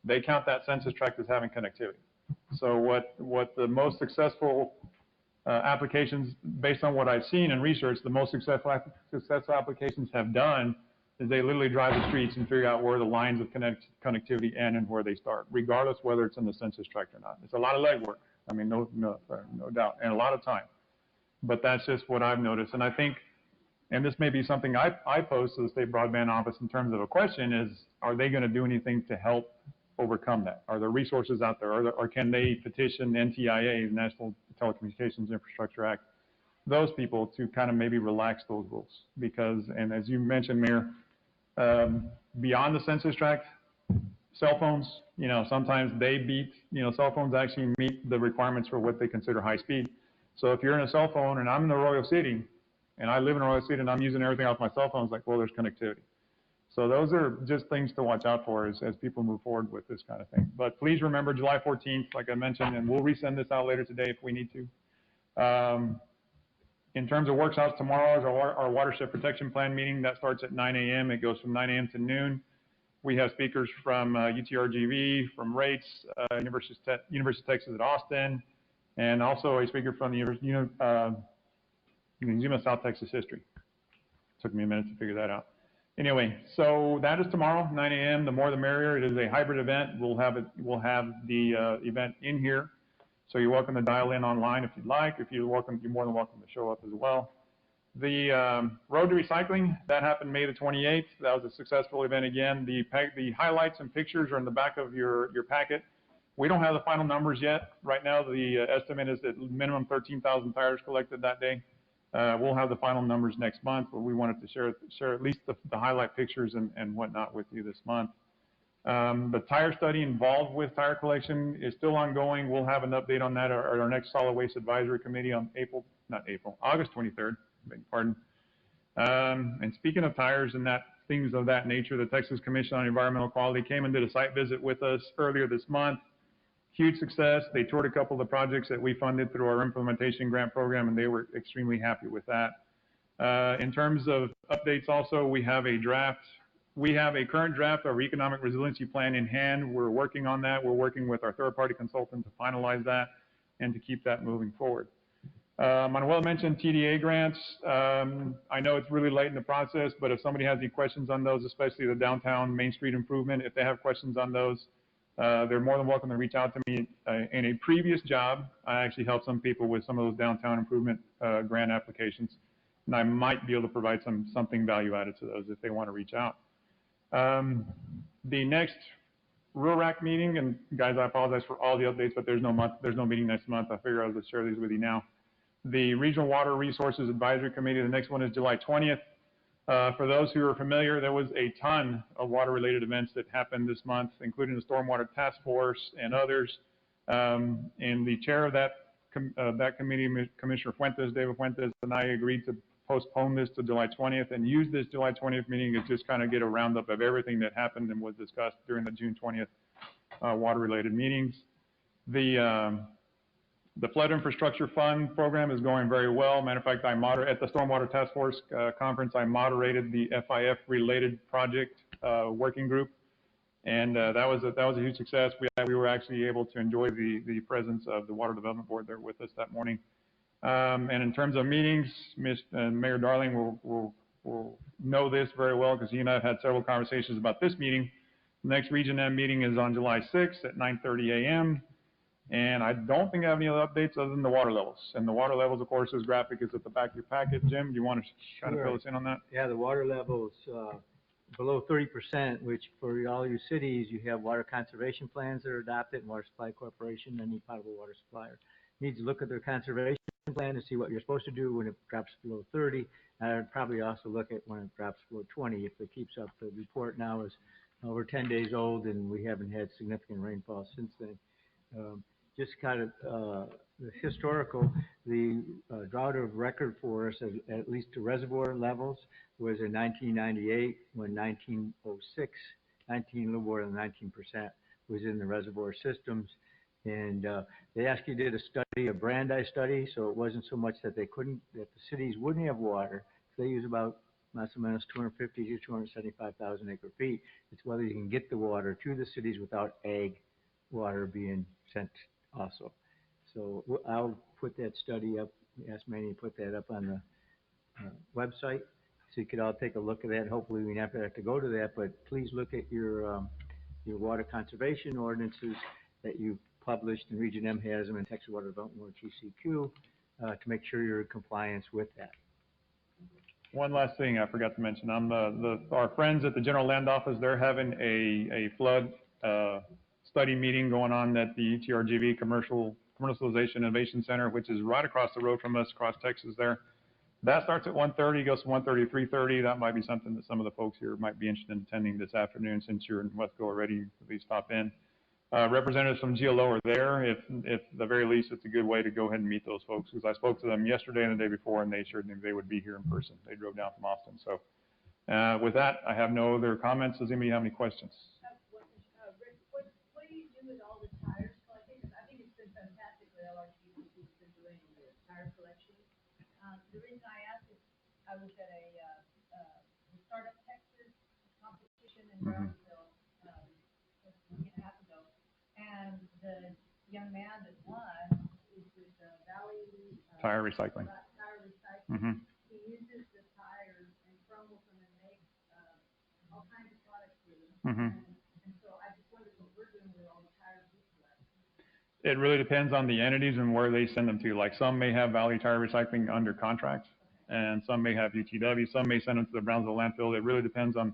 they count that census tract as having connectivity. So what the most successful applications, based on what I've seen and researched, the most successful applications have done is they literally drive the streets and figure out where the lines of connectivity end and where they start, regardless whether it's in the census tract or not. It's a lot of legwork. I mean, no doubt, and a lot of time. But that's just what I've noticed. And I think, and this may be something I pose to the State Broadband Office in terms of a question is, are they going to do anything to help overcome that? Are there resources out there, or can they petition NTIA, the National Telecommunications Infrastructure Act, those people to kind of maybe relax those rules? Because, and as you mentioned, Mayor, beyond the census tract, cell phones, sometimes they beat, cell phones actually meet the requirements for what they consider high speed. So if you're in a cell phone and I'm in Arroyo City, and I live in Arroyo City and I'm using everything off my cell phone, it's like, well, there's connectivity. So those are just things to watch out for as people move forward with this kind of thing. But please remember July 14th, like I mentioned, and we'll resend this out later today if we need to. In terms of workshops, tomorrow is our Watershed Protection Plan meeting. That starts at 9 a.m. It goes from 9 a.m. to noon. We have speakers from UTRGV, from RATES, University of Texas at Austin, and also a speaker from the Museum of South Texas History. Took me a minute to figure that out. Anyway, so that is tomorrow, 9 a.m. The more the merrier. It is a hybrid event. We'll have the event in here. So you're welcome to dial in online if you'd like. If you're welcome, you're more than welcome to show up as well. The Road to Recycling, that happened May the 28th. That was a successful event again. The highlights and pictures are in the back of your packet. We don't have the final numbers yet. Right now, the estimate is that minimum 13,000 tires collected that day. We'll have the final numbers next month, but we wanted to share at least the highlight pictures and whatnot with you this month. The tire study involved with tire collection is still ongoing. We'll have an update on that at our next Solid Waste Advisory Committee on August 23rd, beg your pardon. And speaking of tires and things of that nature, the Texas Commission on Environmental Quality came and did a site visit with us earlier this month. Huge success. They toured a couple of the projects that we funded through our implementation grant program, and they were extremely happy with that. In terms of updates also, we have a current draft of our economic resiliency plan in hand. We're working on that. We're working with our third-party consultant to finalize that and to keep that moving forward. Manuel mentioned TDA grants. I know it's really late in the process, but if somebody has any questions on those, especially the downtown Main Street improvement, if they have questions on those, they're more than welcome to reach out to me. In a previous job, I actually helped some people with some of those downtown improvement grant applications, and I might be able to provide something value added to those if they want to reach out. The next RURAC meeting, and guys, I apologize for all the updates, but there's no meeting next month. I figure I'll just share these with you now. The Regional Water Resources Advisory Committee, the next one is July 20th. For those who are familiar, there was a ton of water-related events that happened this month, including the Stormwater Task Force and others. And the chair of that committee, Commissioner David Fuentes, and I agreed to postpone this to July 20th and use this July 20th meeting to just kind of get a roundup of everything that happened and was discussed during the June 20th water-related meetings. The Flood Infrastructure Fund program is going very well. Matter of fact, at the Stormwater Task Force conference, I moderated the FIF-related project working group, and that was a huge success. We were actually able to enjoy the presence of the Water Development Board there with us that morning. And in terms of meetings, Mayor Darling will know this very well because he and I have had several conversations about this meeting. The next Region M meeting is on July 6th at 9:30 a.m. And I don't think I have any other updates other than the water levels. And the water levels, of course, this graphic is at the back of your packet. Jim, do you want to kind of fill us in on that? Yeah, the water levels below 30%, which for all your cities, you have water conservation plans that are adopted, and Water Supply Corporation, any potable water supplier needs to look at their conservation plan to see what you're supposed to do when it drops below 30. And I'd probably also look at when it drops below 20 if it keeps up. The report now is over 10 days old, and we haven't had significant rainfall since then. Just kind of the historical, the drought of record for us, at least to reservoir levels, was in 1998 when 1906, a little more than 19% was in the reservoir systems. And they actually did a Brandeis study, so it wasn't so much that the cities wouldn't have water. They use about plus or minus 250 to 275,000 acre feet. It's whether you can get the water to the cities without ag water being sent also. So I'll put that study up, ask Manny to put that up on the website so you could all take a look at that. Hopefully we never have to go to that, but please look at your water conservation ordinances that you published, and Region M has them, and Texas Water Development Board, TCQ, to make sure you're in compliance with that. One last thing I forgot to mention. Our friends at the General Land Office, they're having a flood study meeting going on at the LRGV Commercialization Innovation Center, which is right across the road from us, across Texas there. That starts at 1:30, goes from 1:30 to 3:30. That might be something that some of the folks here might be interested in attending this afternoon, since you're in Wesco already. Please stop in. Representatives from GLO are there. If at the very least, it's a good way to go ahead and meet those folks, because I spoke to them yesterday and the day before, and they assured me they would be here in person. They drove down from Austin. So with that, I have no other comments. Does anybody have any questions? Rick, what do you do with all the tires collected? I think it's been fantastic what LRGVDC has been doing with tire collection. The reason I ask is I was at a Startup Texas competition in Brownsville a week and a half ago, and the young man that won is with Valley Tire Recycling. He uses the tires and crumbles them and makes all kinds of products with them. And so I just wondered what we're doing with all the tires we collect. It really depends on the entities and where they send them to. Like some may have Valley Tire Recycling under contract, and some may have UTW, some may send them to the Brownsville landfill. It really depends on.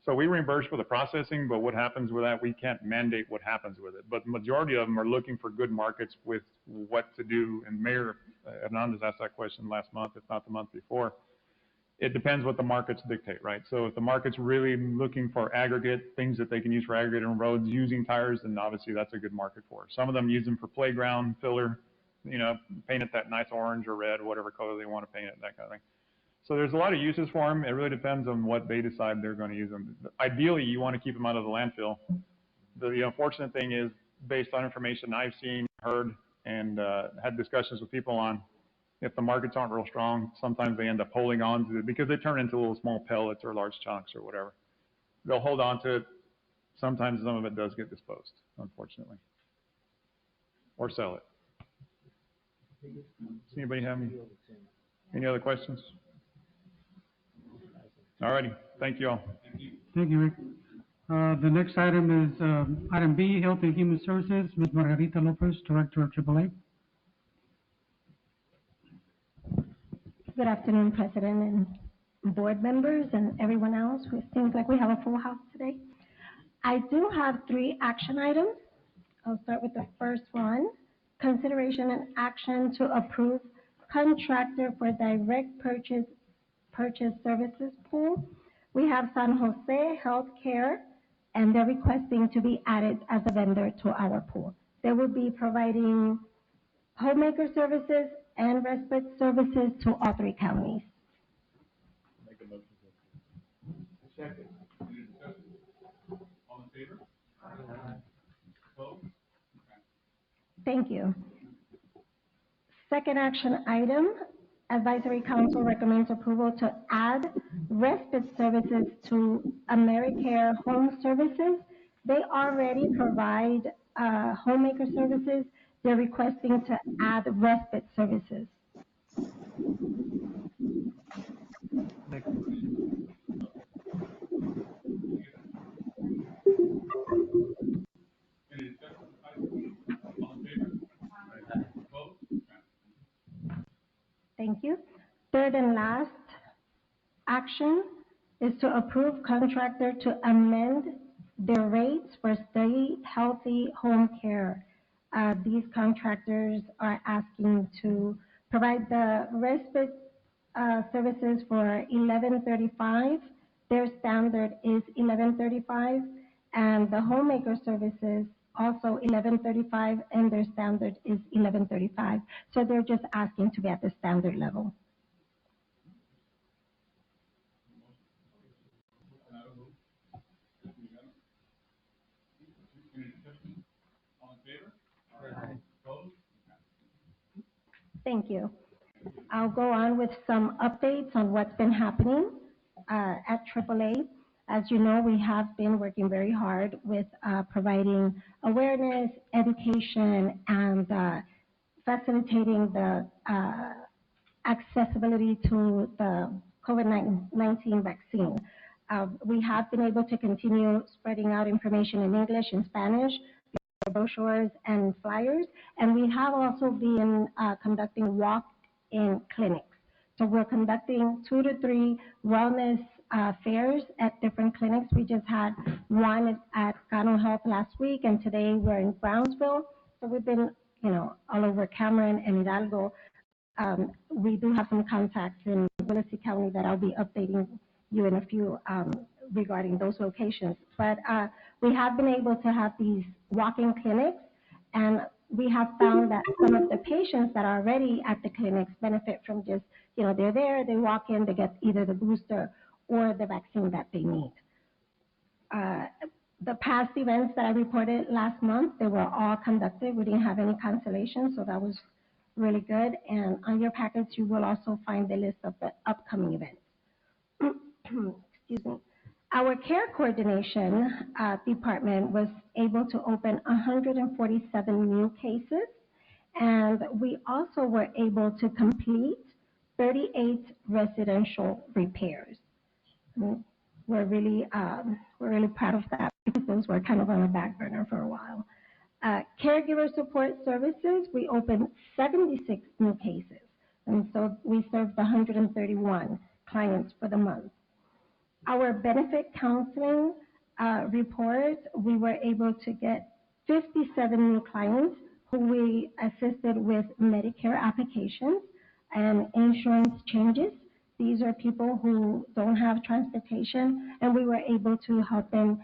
So we reimburse for the processing, but what happens with that, we can't mandate what happens with it. But the majority of them are looking for good markets with what to do. And Mayor Hernandez asked that question last month, if not the month before. It depends what the markets dictate, right? So if the market's really looking for aggregate, things that they can use for aggregate on roads using tires, then obviously that's a good market for it. Some of them use them for playground filler, you know, paint it that nice orange or red, whatever color they want to paint it, that kind of thing. So there's a lot of uses for them. It really depends on what they decide they're going to use them. Ideally, you want to keep them out of the landfill. The unfortunate thing is, based on information I've seen, heard, and had discussions with people on, if the markets aren't real strong, sometimes they end up holding on to it because they turn into little small pellets or large chunks or whatever. They'll hold on to it. Sometimes some of it does get disposed, unfortunately, or sell it. Does anybody have any other questions? All righty. Thank you all. Thank you, Rick. The next item is item B, Health and Human Services, Ms. Margarita Lopez, Director of AAA. Good afternoon, President and board members and everyone else. It seems like we have a full house today. I do have 3 action items. I'll start with the first one. Consideration and action to approve contractor for direct purchase services pool. We have San Jose Healthcare, and they're requesting to be added as a vendor to our pool. They will be providing homemaker services and respite services to all 3 counties. Make a motion. Second. Any discussion? All in favor? Aye. Opposed? Thank you. Second action item, Advisory Council recommends approval to add respite services to AmeriCare Home Services. They already provide homemaker services. They're requesting to add respite services. Next question. Any discussion? All in favor? Aye. Opposed? Thank you. Third and last action is to approve contractor to amend their rates for Stay Healthy Home Care. These contractors are asking to provide the respite services for $11.35. Their standard is $11.35, and the homemaker services also $11.35, and their standard is $11.35. So they're just asking to be at the standard level. Thank you. I'll go on with some updates on what's been happening at AAA. As you know, we have been working very hard with providing awareness, education, and facilitating the accessibility to the COVID-19 vaccine. We have been able to continue spreading out information in English and Spanish, brochures and flyers, and we have also been conducting walk-in clinics. So we're conducting 2 to 3 wellness fairs at different clinics. We just had one at Cano Health last week, and today we're in Brownsville. So we've been, all over Cameron and Hidalgo. We do have some contacts in Willacy County that I'll be updating you in a few regarding those locations. But we have been able to have these walk-in clinics, and we have found that some of the patients that are already at the clinics benefit from just, they're there, they walk in, they get either the booster or the vaccine that they need. The past events that I reported last month, they were all conducted. We didn't have any cancellations, so that was really good. And on your packets, you will also find the list of the upcoming events. Excuse me. Our care coordination department was able to open 147 new cases, and we also were able to complete 38 residential repairs. We're really proud of that because those were kind of on the back burner for a while. Caregiver support services, we opened 76 new cases. and so we served 131 clients for the month. Our benefit counseling report, we were able to get 57 new clients who we assisted with Medicare applications and insurance changes. These are people who don't have transportation, and we were able to help them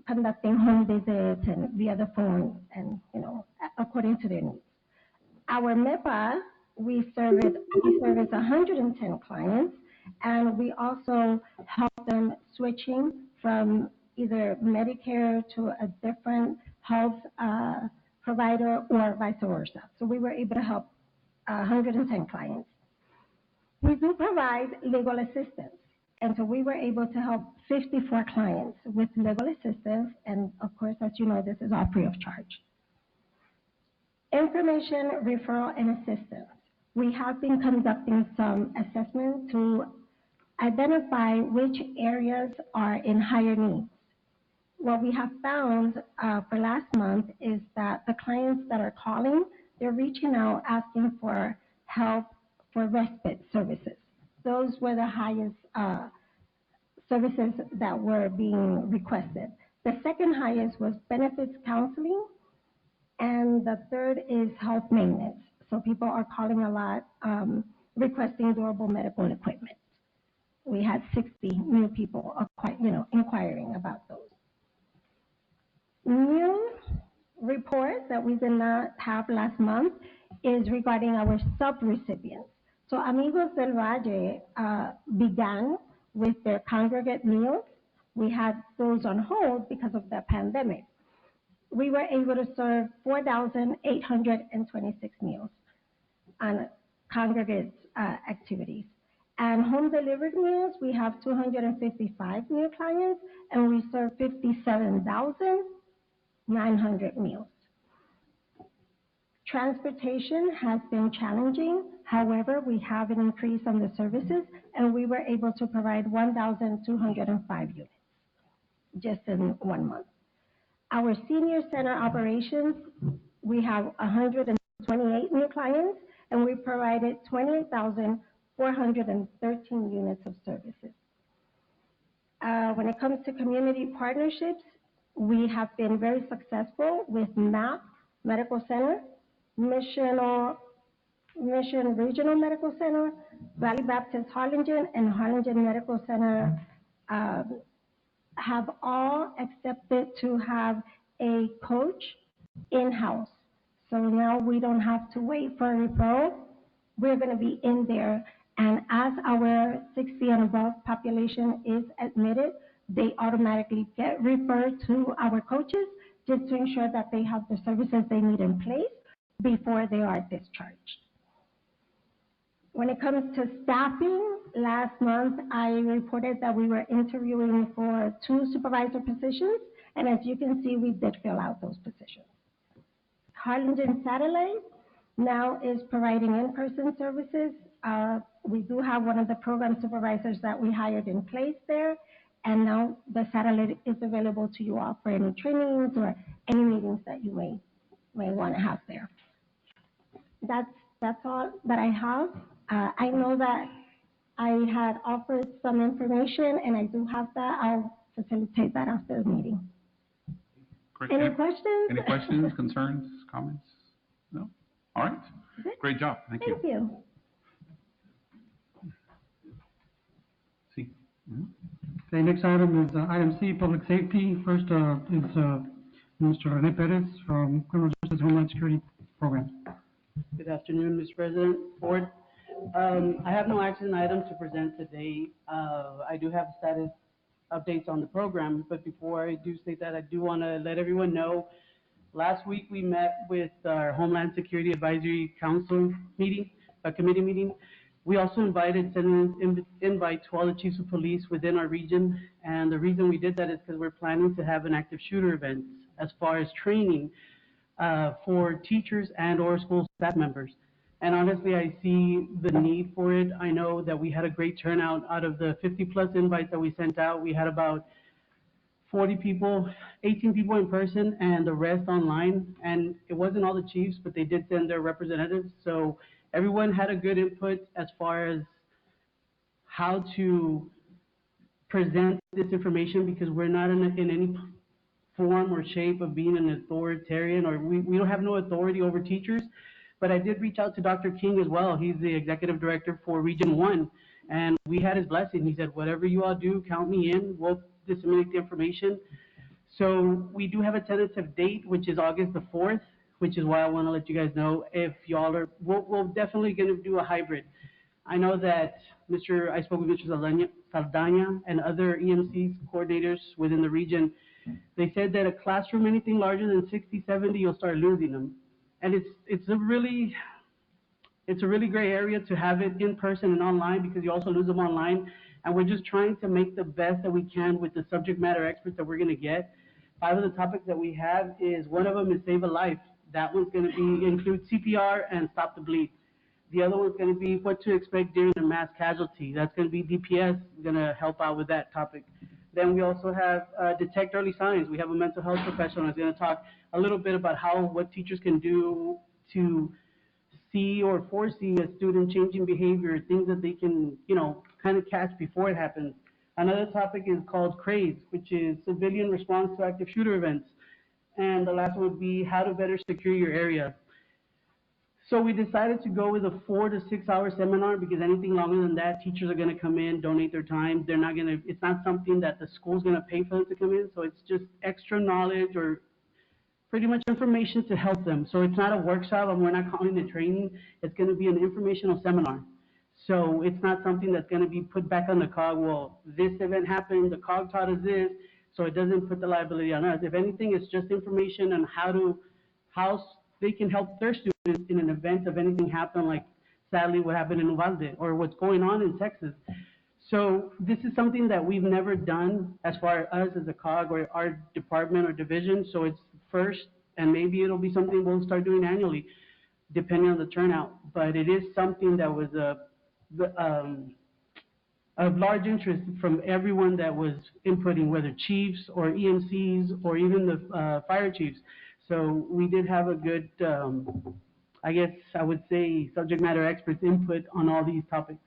conducting home visits and via the phone and, according to their needs. Our MEPA, we service 110 clients, and we also help them switching from either Medicare to a different health provider or vice versa. So we were able to help 110 clients. We do provide legal assistance, and so we were able to help 54 clients with legal assistance, and of course, as you know, this is all free of charge. Information, referral, and assistance. We have been conducting some assessments to identify which areas are in higher needs. What we have found for last month is that the clients that are calling, they're reaching out asking for help for respite services. Those were the highest services that were being requested. The second highest was benefits counseling, and the third is health maintenance. So people are calling a lot, requesting durable medical equipment. We had 60 new people, inquiring about those. New report that we did not have last month is regarding our sub-recipients. So Amigos del Valle began with their congregate meals. We had those on hold because of the pandemic. We were able to serve 4,826 meals on congregate activities. And home delivered meals, we have 255 new clients, and we serve 57,900 meals. Transportation has been challenging. However, we have an increase on the services, and we were able to provide 1,205 units just in 1 month. Our senior center operations, we have 128 new clients, and we provided 28,413 units of services. When it comes to community partnerships, we have been very successful with MAP Medical Center, Mission Regional Medical Center, Valley Baptist Harlingen, and Harlingen Medical Center have all accepted to have a coach in-house. So now we don't have to wait for a referral. We're going to be in there, and as our 60 and above population is admitted, they automatically get referred to our coaches just to ensure that they have the services they need in place before they are discharged. When it comes to staffing, last month I reported that we were interviewing for 2 supervisor positions, and as you can see, we did fill out those positions. Harlingen Satellite now is providing in-person services. We do have one of the program supervisors that we hired in place there, and now the satellite is available to you all for any trainings or any meetings that you may want to have there. That's all that I have. I know that I had offered some information, and I do have that. I'll facilitate that after the meeting. Great. Any questions? Any questions, concerns, comments? No? All right. Great job. Thank you. Thank you. See. Okay, next item is item C, public safety. First is Mr. Rene Perez from Criminal Justice Homeland Security Program. Good afternoon, Mr. President, Board. I have no action items to present today. I do have status updates on the program, but before I do state that, I do want to let everyone know, last week we met with our Homeland Security Advisory Council meeting, a committee meeting. We also sent an invite to all the chiefs of police within our region, and the reason we did that is because we're planning to have an active shooter event as far as training for teachers and or school staff members. And honestly, I see the need for it. I know that we had a great turnout. Out of the 50+ invites that we sent out, we had about 40 people, 18 people in person, and the rest online. And it wasn't all the chiefs, but they did send their representatives. So everyone had a good input as far as how to present this information, because we're not in any form or shape of being an authoritarian, or we don't have no authority over teachers. But I did reach out to Dr. King as well. He's the executive director for Region 1, and we had his blessing. He said, whatever you all do, count me in. We'll disseminate the information. So we do have a tentative date, which is August the 4th, which is why I want to let you guys know if y'all are, we're definitely going to do a hybrid. I know that I spoke with Mr. Saldana and other EMC coordinators within the region. They said that a classroom, anything larger than 60, 70, you'll start losing them. And it's a really gray area to have it in person and online, because you also lose them online. And we're just trying to make the best that we can with the subject matter experts that we're going to get. 5 of the topics that we have is, one of them is Save a Life. That one's going to include CPR and Stop the Bleed. The other one's going to be what to expect during a mass casualty. That's going to be DPS, going to help out with that topic. Then we also have Detect Early Signs. We have a mental health professional who's going to talk a little bit about what teachers can do to see or foresee a student changing behavior, things that they can, kind of catch before it happens. Another topic is called CRAZE, which is Civilian Response to Active Shooter Events. And the last one would be how to better secure your area. So we decided to go with a 4 to 6 hour seminar, because anything longer than that, teachers are going to come in, donate their time. They're not going to, it's not something that the school's going to pay for them to come in. So it's just extra knowledge or pretty much information to help them. So it's not a workshop, and we're not calling it training. It's going to be an informational seminar. So it's not something that's going to be put back on the COG. Well, this event happened, the COG taught us this, so it doesn't put the liability on us. If anything, it's just information on how they can help their students in an event of anything happen, like sadly what happened in Uvalde, or what's going on in Texas. So this is something that we've never done as far as us as a COG or our department or division. So it's first, and maybe it'll be something we'll start doing annually, depending on the turnout. But it is something that was of large interest from everyone that was inputting, whether chiefs or EMCs or even the fire chiefs. So we did have a good, I guess I would say, subject matter experts input on all these topics.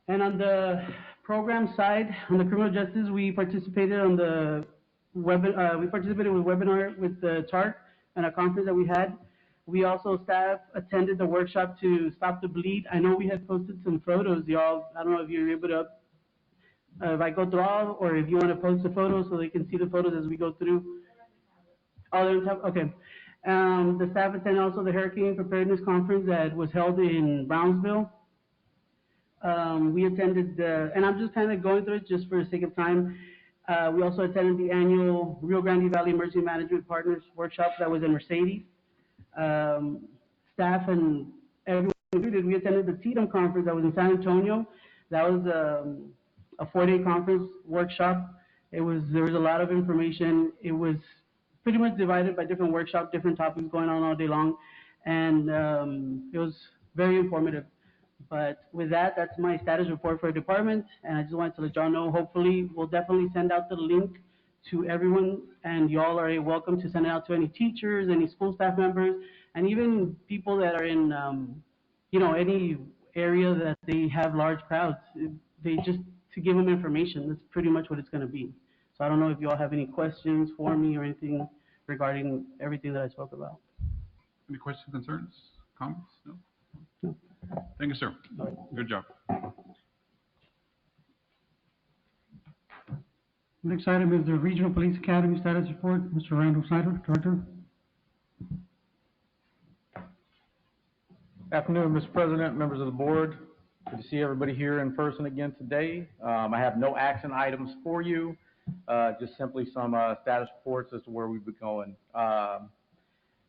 And on the program side, on the criminal justice, we participated on the we participated with a webinar with the chart and a conference that we had. We also, staff, attended the workshop to Stop the Bleed. I know we had posted some photos, y'all. I don't know if you're able to, if I go through all, or if you want to post the photos so they can see the photos as we go through. Oh, they're on top? Okay. The staff attended also the Hurricane Preparedness Conference that was held in Brownsville. We attended and I'm just kind of going through it just for the sake of time. We also attended the annual Rio Grande Valley Emergency Management Partners Workshop that was in Mercedes. Staff and everyone included, we attended the TDM conference that was in San Antonio. That was a 4-day conference workshop. There was a lot of information. It was pretty much divided by different workshops, different topics going on all day long, and it was very informative. But with that, that's my status report for the department, and I just wanted to let y'all know, hopefully, we'll definitely send out the link to everyone, and y'all are welcome to send it out to any teachers, any school staff members, and even people that are in, any area that they have large crowds. They just, to give them information, that's pretty much what it's going to be. So I don't know if y'all have any questions for me or anything regarding everything that I spoke about. Any questions, concerns, comments? No? No. Thank you, sir. Good job. Next item is the Regional Police Academy status report. Mr. Randall Snyder, Director. Afternoon, Mr. President, members of the board. Good to see everybody here in person again today. I have no action items for you, just simply some status reports as to where we've been going.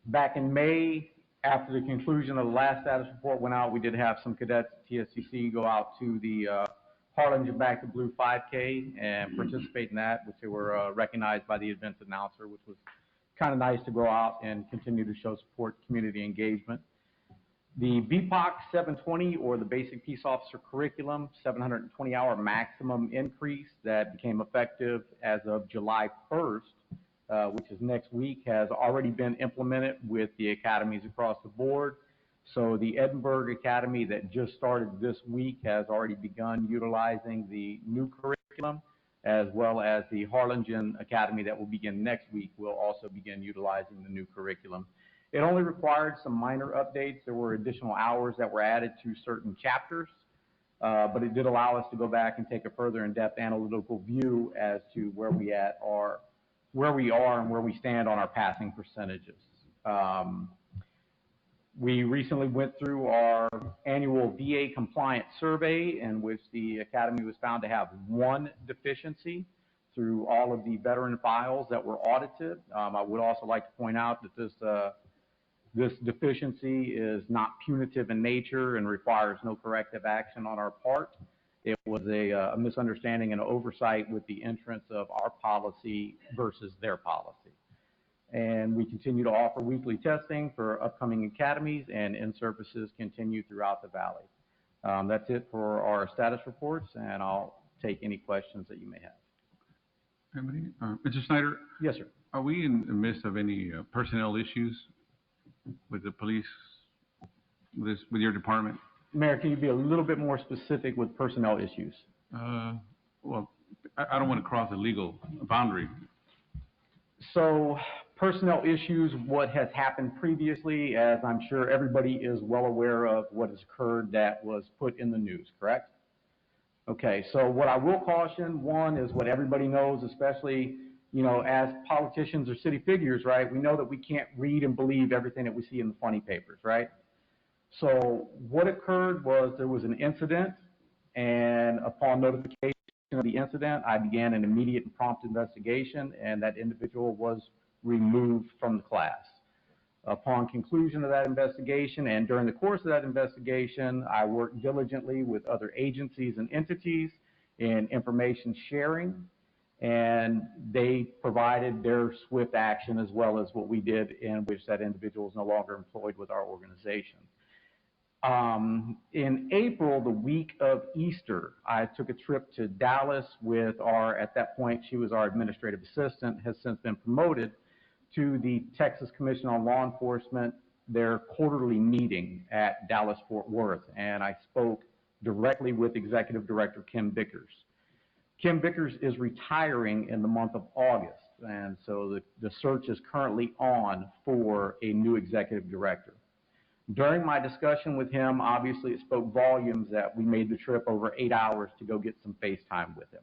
Back in May, after the conclusion of the last status report went out, we did have some cadets at TSCC go out to the Harlingen Back to Blue 5K and participate in that, which they were recognized by the event announcer, which was kind of nice to go out and continue to show support community engagement. The BPOC 720, or the Basic Peace Officer Curriculum, 720-hour maximum increase that became effective as of July 1st, which is next week, has already been implemented with the academies across the board. So the Edinburgh Academy that just started this week has already begun utilizing the new curriculum, as well as the Harlingen Academy that will begin next week will also begin utilizing the new curriculum. It only required some minor updates. There were additional hours that were added to certain chapters, but it did allow us to go back and take a further in-depth analytical view as to where we are and where we stand on our passing percentages. We recently went through our annual VA compliance survey, in which the Academy was found to have one deficiency through all of the veteran files that were audited. I would also like to point out that this deficiency is not punitive in nature and requires no corrective action on our part. It was a misunderstanding and oversight with the entrance of our policy versus their policy. And we continue to offer weekly testing for upcoming academies, and in-services continue throughout the valley. That's it for our status reports, and I'll take any questions that you may have. Anybody? Mr. Snyder? Yes, sir. Are we in the midst of any personnel issues with the police, with your department? Mayor, can you be a little bit more specific with personnel issues? Well, I don't want to cross a legal boundary. So personnel issues, what has happened previously, as I'm sure everybody is well aware of what has occurred that was put in the news, correct? Okay, so what I will caution, one, is what everybody knows, especially, you know, as politicians or city figures, right? We know that we can't read and believe everything that we see in the funny papers, right? So what occurred was there was an incident, and upon notification of the incident, I began an immediate and prompt investigation, and that individual was removed from the class. Upon conclusion of that investigation, and during the course of that investigation, I worked diligently with other agencies and entities in information sharing, and they provided their swift action as well as what we did, in which that individual is no longer employed with our organization. In April, the week of Easter, I took a trip to Dallas with at that point, she was our administrative assistant, has since been promoted, to the Texas Commission on Law Enforcement, their quarterly meeting at Dallas-Fort Worth, and I spoke directly with Executive Director Kim Bickers. Kim Bickers is retiring in the month of August, and so the search is currently on for a new executive director. During my discussion with him, obviously it spoke volumes that we made the trip over 8 hours to go get some FaceTime with him.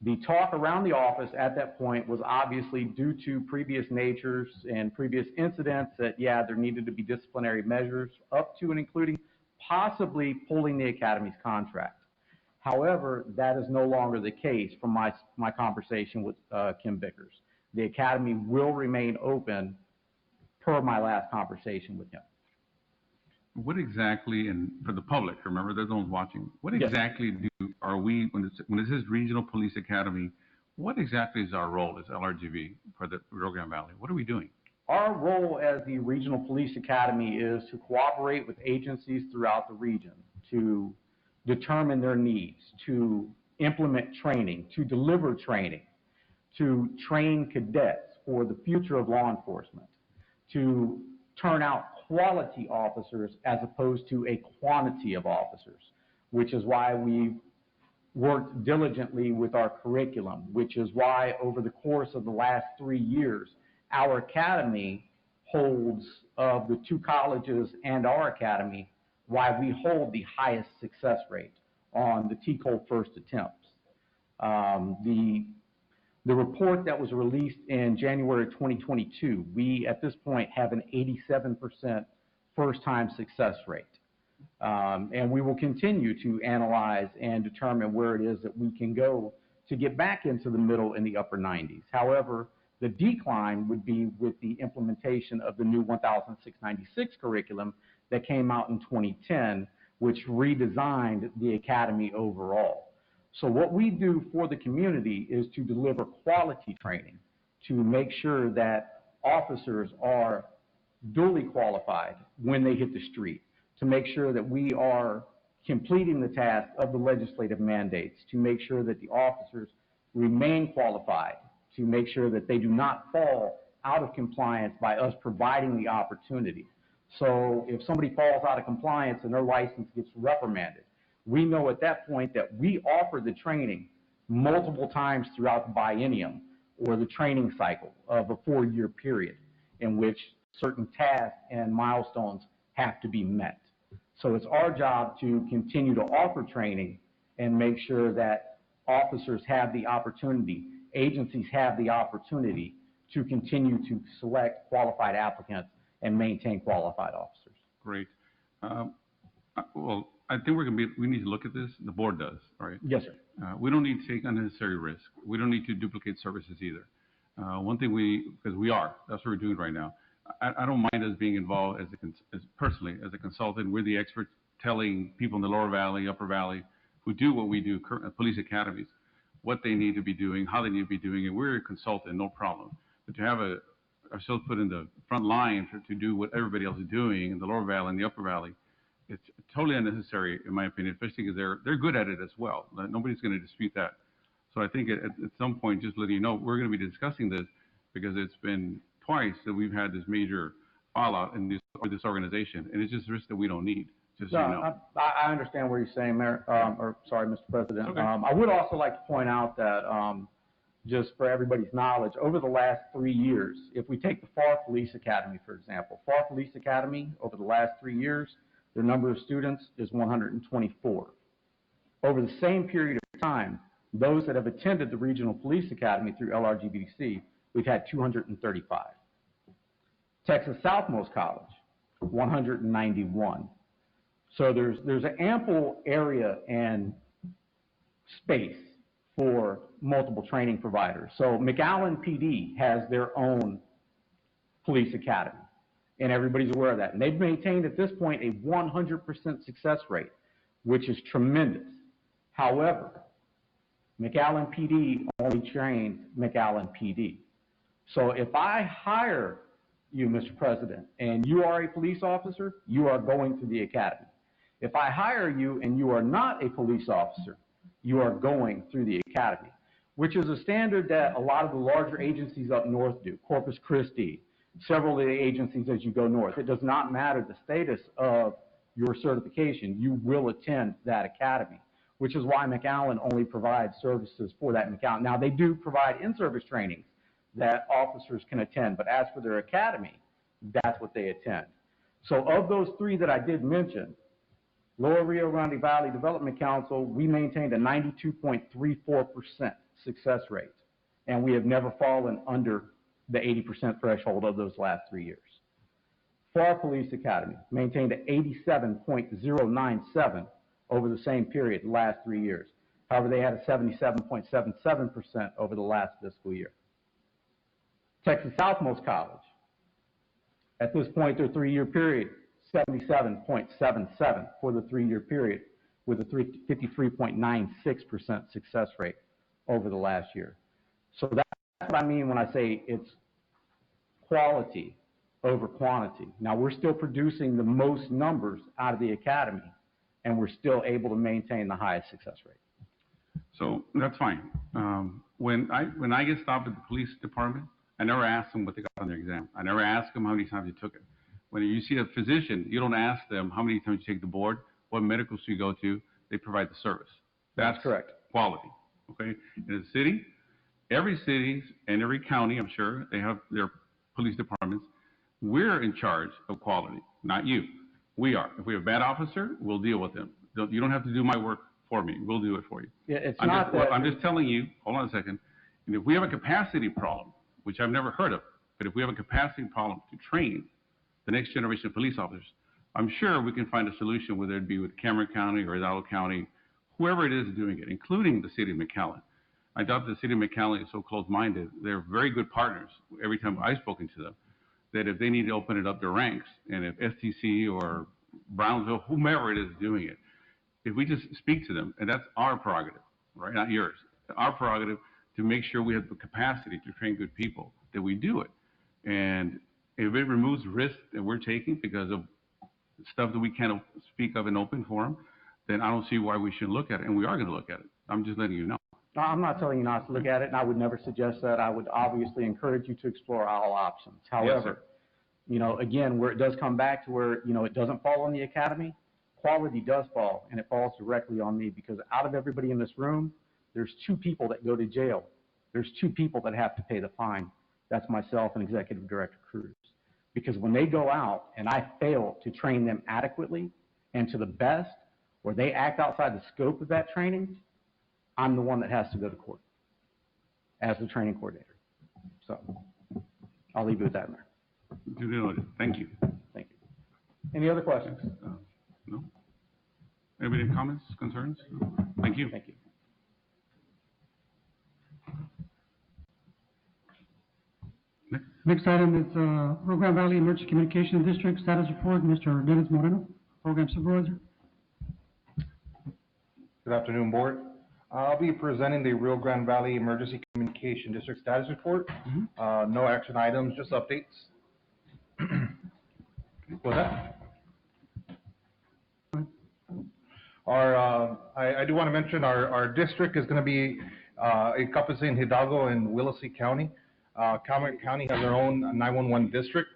The talk around the office at that point was obviously due to previous natures and previous incidents that, yeah, there needed to be disciplinary measures up to and including possibly pulling the Academy's contract. However, that is no longer the case from my conversation with Kim Bickers. The Academy will remain open per my last conversation with him. What exactly, and for the public, remember, there's no one watching, what exactly are we, when it says Regional Police Academy, what exactly is our role as LRGV for the Rio Grande Valley? What are we doing? Our role as the Regional Police Academy is to cooperate with agencies throughout the region to determine their needs, to implement training, to deliver training, to train cadets for the future of law enforcement, to turn out quality officers as opposed to a quantity of officers, which is why we've worked diligently with our curriculum, which is why over the course of the last 3 years, our academy holds, of the 2 colleges and our academy, why we hold the highest success rate on the TCOL first attempts. The report that was released in January 2022, we at this point have an 87% first-time success rate. And we will continue to analyze and determine where it is that we can go to get back into the middle and the upper 90s. However, the decline would be with the implementation of the new 1696 curriculum that came out in 2010, which redesigned the academy overall. So what we do for the community is to deliver quality training, to make sure that officers are duly qualified when they hit the street, to make sure that we are completing the task of the legislative mandates, to make sure that the officers remain qualified, to make sure that they do not fall out of compliance by us providing the opportunity. So if somebody falls out of compliance and their license gets reprimanded, we know at that point that we offer the training multiple times throughout the biennium or the training cycle of a 4-year period in which certain tasks and milestones have to be met. So it's our job to continue to offer training and make sure that officers have the opportunity, agencies have the opportunity to continue to select qualified applicants and maintain qualified officers. Great. Well, I think we need to look at this. The board does, right? Yes, sir. We don't need to take unnecessary risk. We don't need to duplicate services either. One thing because that's what we're doing right now. I don't mind us being involved personally as a consultant. We're the experts telling people in the lower valley, upper valley, who do what we do, police academies, what they need to be doing, how they need to be doing it. We're a consultant, no problem. But to have ourselves put in the front line to do what everybody else is doing in the lower valley and the upper valley, it's totally unnecessary, in my opinion, especially because they're good at it as well. Nobody's going to dispute that. So I think at some point, just letting you know, we're going to be discussing this because it's been twice that we've had this major fallout in this organization, and it's just a risk that we don't need. Just so you know. I understand what you're saying, Mayor, Mr. President. Okay. I would also like to point out that just for everybody's knowledge, over the last 3 years, if we take the FAR Police Academy, for example, FAR Police Academy, over the last 3 years, their number of students is 124. Over the same period of time, those that have attended the Regional Police Academy through LRGVDC, we've had 235. Texas Southmost College, 191. So there's an ample area and space for multiple training providers. So McAllen PD has their own police academy, and everybody's aware of that. And they've maintained at this point a 100% success rate, which is tremendous. However, McAllen PD only trains McAllen PD. So if I hire you, Mr. President, and you are a police officer, you are going to the academy. If I hire you and you are not a police officer, you are going through the academy, which is a standard that a lot of the larger agencies up north do, Corpus Christi, several of the agencies as you go north. It does not matter the status of your certification, you will attend that academy, which is why McAllen only provides services for that McAllen. Now, they do provide in-service trainings that officers can attend, but as for their academy, that's what they attend. So of those 3 that I did mention, Lower Rio Grande Valley Development Council, we maintained a 92.34% success rate, and we have never fallen under the 80% threshold of those last 3 years. FAR Police Academy maintained an 87.097 over the same period, the last 3 years. However, they had a 77.77% over the last fiscal year. Texas Southmost College, at this point, their 3-year period, 77.77 for the 3-year period, with a 53.96% success rate over the last year. So that's what I mean when I say it's quality over quantity. Now, we're still producing the most numbers out of the academy, and we're still able to maintain the highest success rate. So that's fine. When I get stopped at the police department, I never ask them what they got on their exam. I never ask them how many times they took it. When you see a physician, you don't ask them how many times you take the board, what medicals you go to. They provide the service. That's correct. Quality. Okay. In a city, every city and every county, I'm sure, they have their police departments. We're in charge of quality, not you. We are. If we have a bad officer, we'll deal with them. You don't have to do my work for me. We'll do it for you. Yeah, I'm just telling you, hold on a second. And if we have a capacity problem, which I've never heard of, but if we have a capacity problem to train the next generation of police officers, I'm sure we can find a solution, whether it be with Cameron County or Hidalgo County, whoever it is doing it, including the city of McAllen. I doubt the city of McAllen is so close-minded. They're very good partners every time I've spoken to them, that if they need to open it up their ranks, and if STC or Brownsville, whomever it is doing it, if we just speak to them, and that's our prerogative, right, not yours, our prerogative to make sure we have the capacity to train good people, that we do it. And if it removes risk that we're taking because of stuff that we can't speak of in open forum, then I don't see why we shouldn't look at it, and we are going to look at it. I'm just letting you know. No, I'm not telling you not to look at it, and I would never suggest that. I would obviously encourage you to explore all options. However, Again, where it does come back to where, it doesn't fall on the academy, quality does fall, and it falls directly on me because out of everybody in this room, there's 2 people that go to jail. There's 2 people that have to pay the fine. That's myself and Executive Director Cruz. Because when they go out and I fail to train them adequately and to the best, or they act outside the scope of that training, I'm the one that has to go to court as the training coordinator. So I'll leave you with that, Mayor. Thank you. Thank you. Any other questions? No? Anybody have comments, concerns? Thank you. Thank you. Next item is Rio Grande Valley Emergency Communication District status report. Mr. Dennis Moreno, Program Supervisor. Good afternoon, Board. I'll be presenting the Rio Grande Valley Emergency Communication District status report. No action items, just updates. What's that? I do want to mention our district is going to be encompassing Hidalgo and Willacy County. Cameron County has their own 911 district.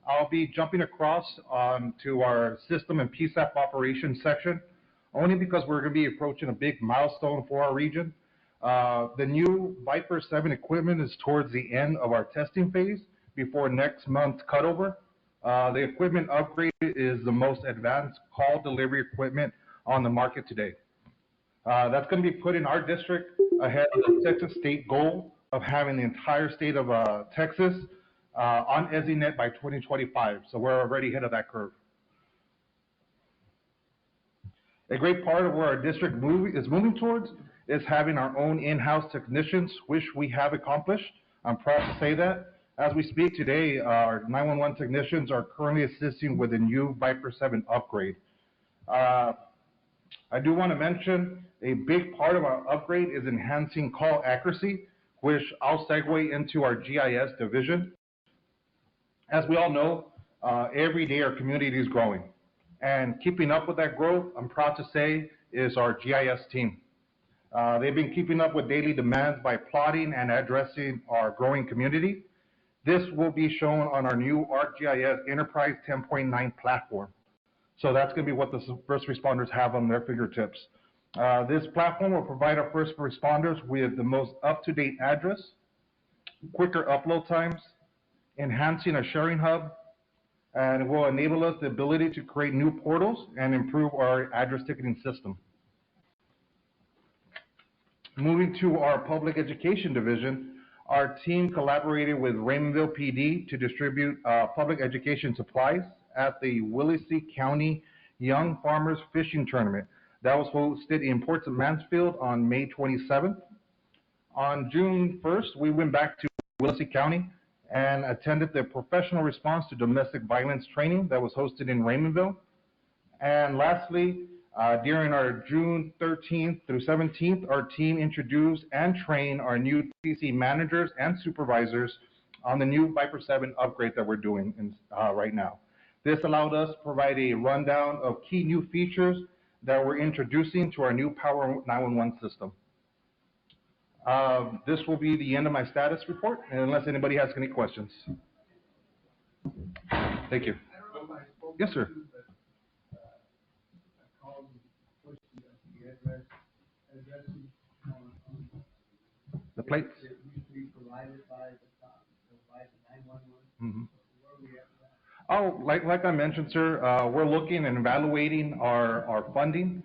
I'll be jumping across to our system and PSAP operations section, only because we're going to be approaching a big milestone for our region. The new Viper 7 equipment is towards the end of our testing phase before next month's cutover. The equipment upgrade is the most advanced call delivery equipment on the market today. That's going to be put in our district ahead of the Texas state goal of having the entire state of Texas on EZNet by 2025. So we're already ahead of that curve. A great part of where our district is moving towards is having our own in-house technicians, which we have accomplished. I'm proud to say that. As we speak today, our 911 technicians are currently assisting with the new Viper 7 upgrade. I do want to mention a big part of our upgrade is enhancing call accuracy, which I'll segue into our GIS division. As we all know, every day our community is growing. And keeping up with that growth, I'm proud to say, is our GIS team. They've been keeping up with daily demands by plotting and addressing our growing community. This will be shown on our new ArcGIS Enterprise 10.9 platform. So that's going to be what the first responders have on their fingertips. This platform will provide our first responders with the most up-to-date address, quicker upload times, enhancing a sharing hub, and it will enable us the ability to create new portals and improve our address ticketing system. Moving to our public education division, our team collaborated with Raymondville PD to distribute public education supplies at the Willacy County Young Farmers Fishing Tournament. That was hosted in Ports of Mansfield on May 27th. On June 1st, we went back to Willacy County and attended the professional response to domestic violence training that was hosted in Raymondville. And lastly, during our June 13th through 17th, our team introduced and trained our new TC managers and supervisors on the new Viper 7 upgrade that we're doing right now. This allowed us to provide a rundown of key new features that we're introducing to our new Power 911 system. This will be the end of my status report, unless anybody has any questions. Thank you. Yes, sir. The plates? Mm-hmm. Oh, like I mentioned, sir, we're looking and evaluating our funding.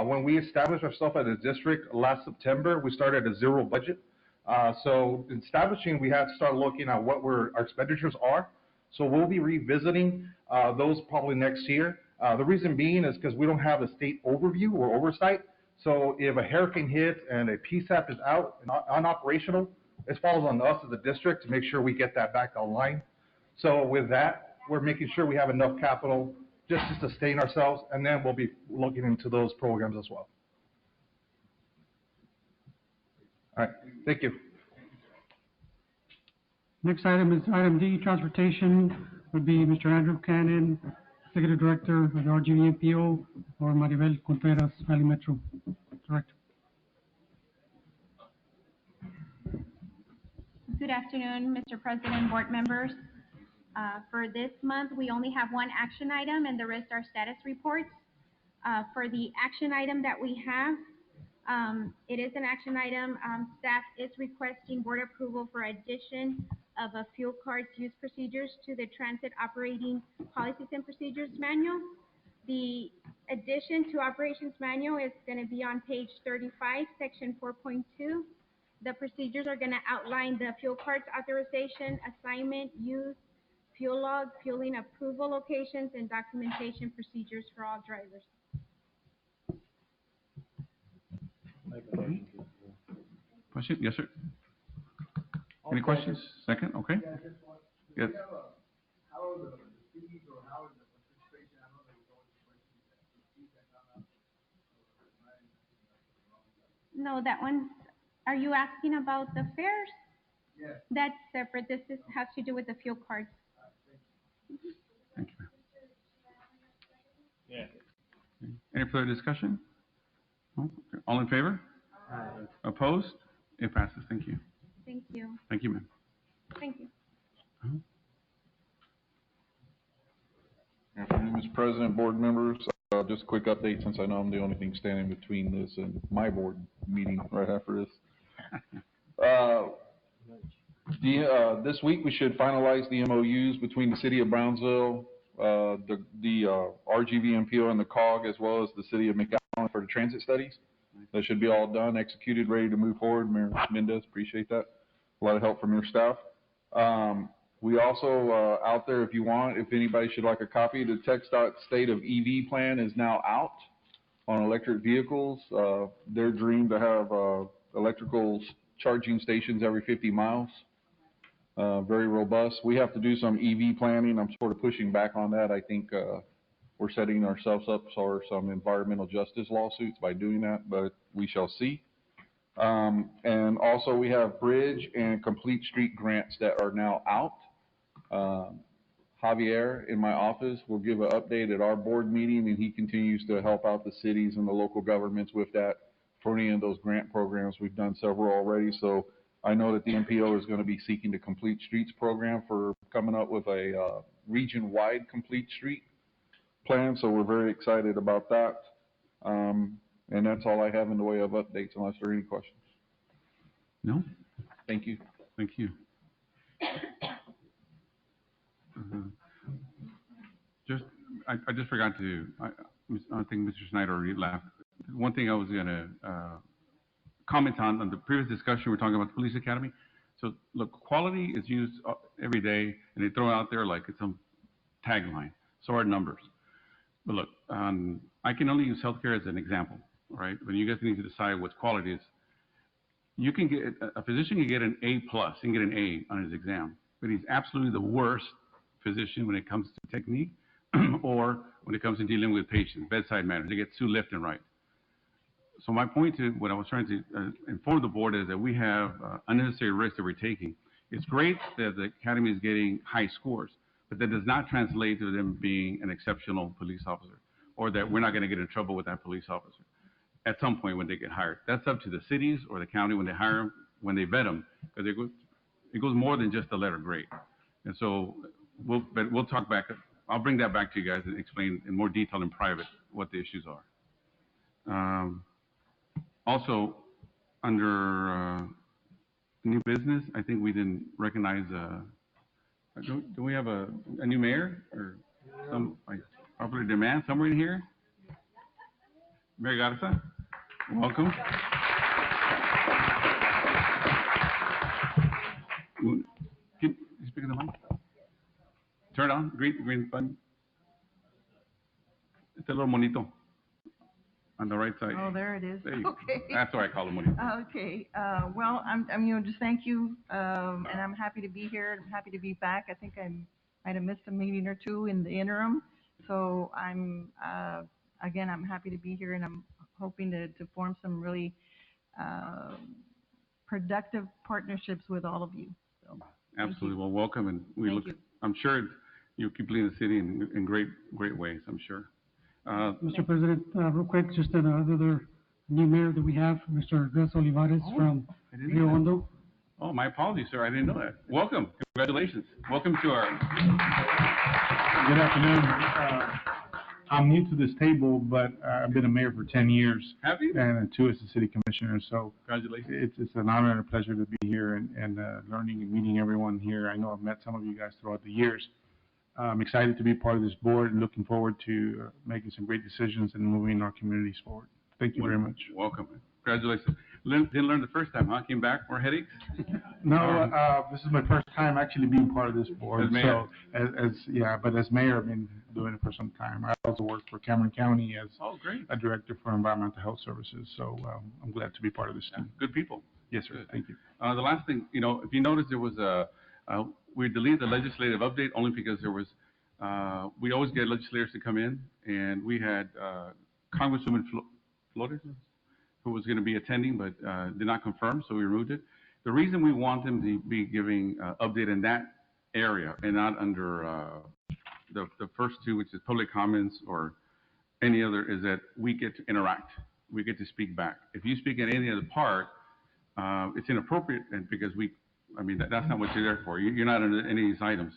When we established ourselves as a district last September, we started a zero budget. So in establishing, we had to start looking at what our expenditures are. So we'll be revisiting those probably next year. The reason being is because we don't have a state overview or oversight. So if a hurricane hits and a PSAP is out and unoperational, it falls on us as a district to make sure we get that back online. So with that, we're making sure we have enough capital just to sustain ourselves, and then we'll be looking into those programs as well. All right, thank you. Next item is item D, transportation, would be Mr. Andrew Cannon, Executive Director of the LRGVDC, or Maribel Contreras, Valley Metro Director. Good afternoon, Mr. President, board members. For this month, we only have one action item and the rest are status reports. For the action item that we have, it is an action item. Staff is requesting board approval for addition of a fuel card's use procedures to the Transit Operating Policies and Procedures Manual. The addition to Operations Manual is going to be on page 35, section 4.2. The procedures are going to outline the fuel cards authorization, assignment, use, fuel log, fueling approval locations, and documentation procedures for all drivers. Question? Yes, sir. Any questions? Second? Okay. Yes. How are the fees or how is the participation? I know that it's always a question that the fees have gone up. No, that one's, are you asking about the fares? Yes. That's separate. This has to do with the fuel cards. Thank you. Yeah. Any further discussion? No? Okay. All in favor? Aye. Opposed? It passes. Thank you. Thank you. Thank you, ma'am. Thank you. Afternoon, Mr. President, board members. Just a quick update since I know I'm the only thing standing between this and my board meeting right after this. This week we should finalize the MOUs between the city of Brownsville, the RGV MPO and the COG, as well as the city of McAllen for the transit studies. That should be all done, executed, ready to move forward. Mayor Mendez, appreciate that. A lot of help from your staff. We also, out there, if you want, if anybody should like a copy, the TxDOT State of EV plan is now out on electric vehicles. Their dream to have electrical charging stations every 50 miles. Very robust. We have to do some EV planning. I'm sort of pushing back on that. I think we're setting ourselves up for some environmental justice lawsuits by doing that, but we shall see. And also we have bridge and complete street grants that are now out. Javier in my office will give an update at our board meeting, and he continues to help out the cities and the local governments with that for any of those grant programs. We've done several already, so I know that the MPO is going to be seeking the Complete Streets program for coming up with a region-wide complete street plan, so we're very excited about that. And that's all I have in the way of updates, unless there are any questions. No? Thank you. Thank you. I just forgot to, I think Mr. Schneider already left. One thing I was going to comment on the previous discussion, we were talking about the police academy. So look, quality is used every day, and they throw it out there like it's some tagline. So are numbers. But look, I can only use healthcare as an example, right? When you guys need to decide what quality is, you can get, a physician can get an A+, he can get an A on his exam, but he's absolutely the worst physician when it comes to technique or when it comes to dealing with patients, bedside manners. They get sued left and right. So my point to what I was trying to inform the board is that we have unnecessary risks that we're taking. It's great that the academy is getting high scores, but that does not translate to them being an exceptional police officer, or that we're not going to get in trouble with that police officer at some point when they get hired. That's up to the cities or the county when they hire them, when they vet them, because it goes more than just a letter grade. And so we'll talk back. I'll bring that back to you guys and explain in more detail in private what the issues are. Also, under new business, I think we didn't recognize, do we have a new mayor or some popular demand somewhere in here? Mayor Garza, welcome. Can you speak in the mic? Turn it on, green button. It's a little monito on the right side. Oh, there it is. There you Okay. go. That's why I call it monito. Okay. Well, I'm just thank you, and I'm happy to be here. I'm happy to be back. I think I might have missed a meeting or two in the interim, so again, I'm happy to be here, and I'm hoping to form some really productive partnerships with all of you. So, absolutely. Well, welcome, and Thank you. I'm sure you'll keep leading the city in great ways, I'm sure. Mr. President, real quick, just another new mayor that we have, Mr. Gus Olivares from Rio Hondo. Oh, my apologies, sir. I didn't know that. Welcome. Congratulations. Welcome to our. Good afternoon. I'm new to this table, but I've been a mayor for 10 years. Have you? And 2 as a city commissioner. So Congratulations. it's an honor and a pleasure to be here and learning and meeting everyone here. I know I've met some of you guys throughout the years. I'm excited to be part of this board and looking forward to making some great decisions and moving our communities forward. Thank you very much. Welcome. Congratulations. Didn't learn the first time, huh? Came back, more headaches? No, this is my first time actually being part of this board. As mayor? So, but as mayor, I've been doing it for some time. I also work for Cameron County as great. a director for environmental health services. So I'm glad to be part of this team. Good people. Yes, sir. Good. Thank you. The last thing, if you notice, there was we deleted the legislative update only because there was, we always get legislators to come in, and we had Congresswoman Flores, who was going to be attending, but did not confirm, so we removed it. The reason we want them to be giving update in that area and not under the first two, which is public comments or any other, is that we get to interact. We get to speak back. If you speak in any other part, it's inappropriate, and because that's not what you're there for. You're not under any of these items.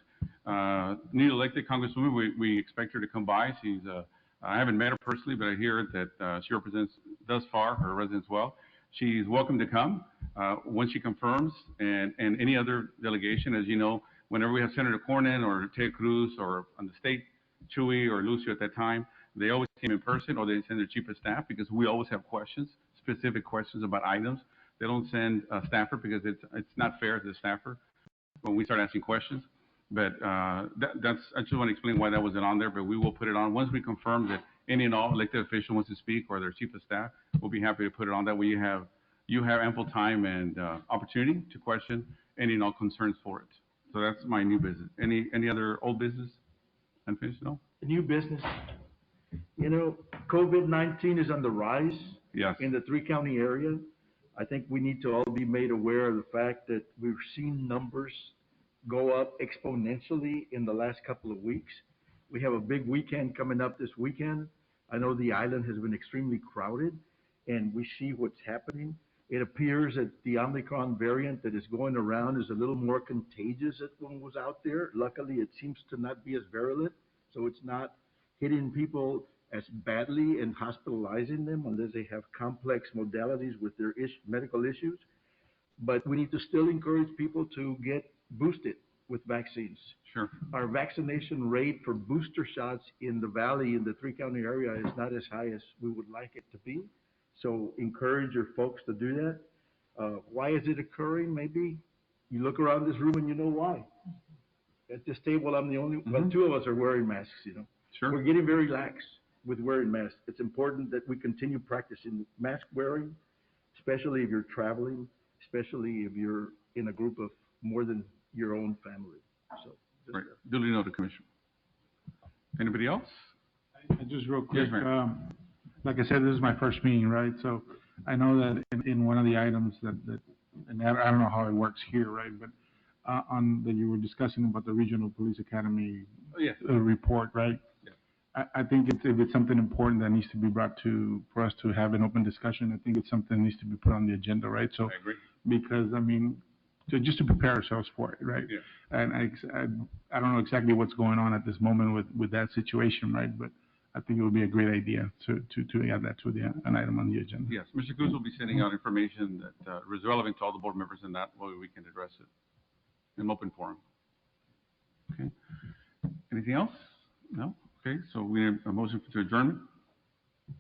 New elected Congresswoman, we expect her to come by. She's I haven't met her personally, but I hear that she represents thus far her residents well. She's welcome to come once she confirms, and any other delegation. As you know, whenever we have Senator Cornyn or Ted Cruz or on the state, Chuy or Lucio at that time, they always came in person or they send their chief of staff because we always have questions, specific questions about items. They don't send a staffer because it's not fair to the staffer when we start asking questions. But I just want to explain why that wasn't on there, but we will put it on. Once we confirm that any and all elected official wants to speak or their chief of staff, we'll be happy to put it on. That way you have ample time and opportunity to question any and all concerns for it. So that's my new business. Any other old business? Unfinished? No? New business. COVID-19 is on the rise. Yes. In the 3-county area. I think we need to all be made aware of the fact that we've seen numbers go up exponentially in the last couple of weeks. We have a big weekend coming up this weekend. I know the island has been extremely crowded, and we see what's happening. It appears that the Omicron variant that is going around is a little more contagious than what was out there. Luckily, it seems to not be as virulent, so it's not hitting people as badly and hospitalizing them unless they have complex modalities with their medical issues. But we need to still encourage people to get boosted with vaccines. Sure. Our vaccination rate for booster shots in the valley, in the 3-county area, is not as high as we would like it to be. So encourage your folks to do that. Why is it occurring? Maybe you look around this room and you know why. At this table, I'm the only, well, 2 of us are wearing masks, Sure. We're getting very lax with wearing masks. It's important that we continue practicing mask wearing, especially if you're traveling, especially if you're in a group of more than your own family. So, right. Duly noted, Commissioner. Anybody else? Just real quick, Yes, ma'am. like I said, this is my first meeting, right? So I know that in one of the items that and I don't know how it works here, right? But on that you were discussing about the Regional Police Academy report, right? I think if it's something important that needs to be brought for us to have an open discussion, I think it's something that needs to be put on the agenda, right? So, I agree. Because, just to prepare ourselves for it, right? Yeah. And I don't know exactly what's going on at this moment with that situation, right? But I think it would be a great idea to add that to an item on the agenda. Yes, Mr. Cruz will be sending out information that is relevant to all the board members, and that way we can address it in open forum. Okay. Anything else? No? Okay, so we have a motion to adjournment.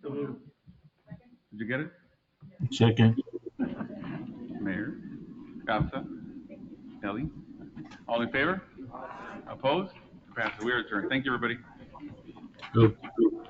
Did you get it? Second. Mayor, Casa, Ellie, all in favor? Opposed? Passed. We are adjourned. Thank you, everybody. Good.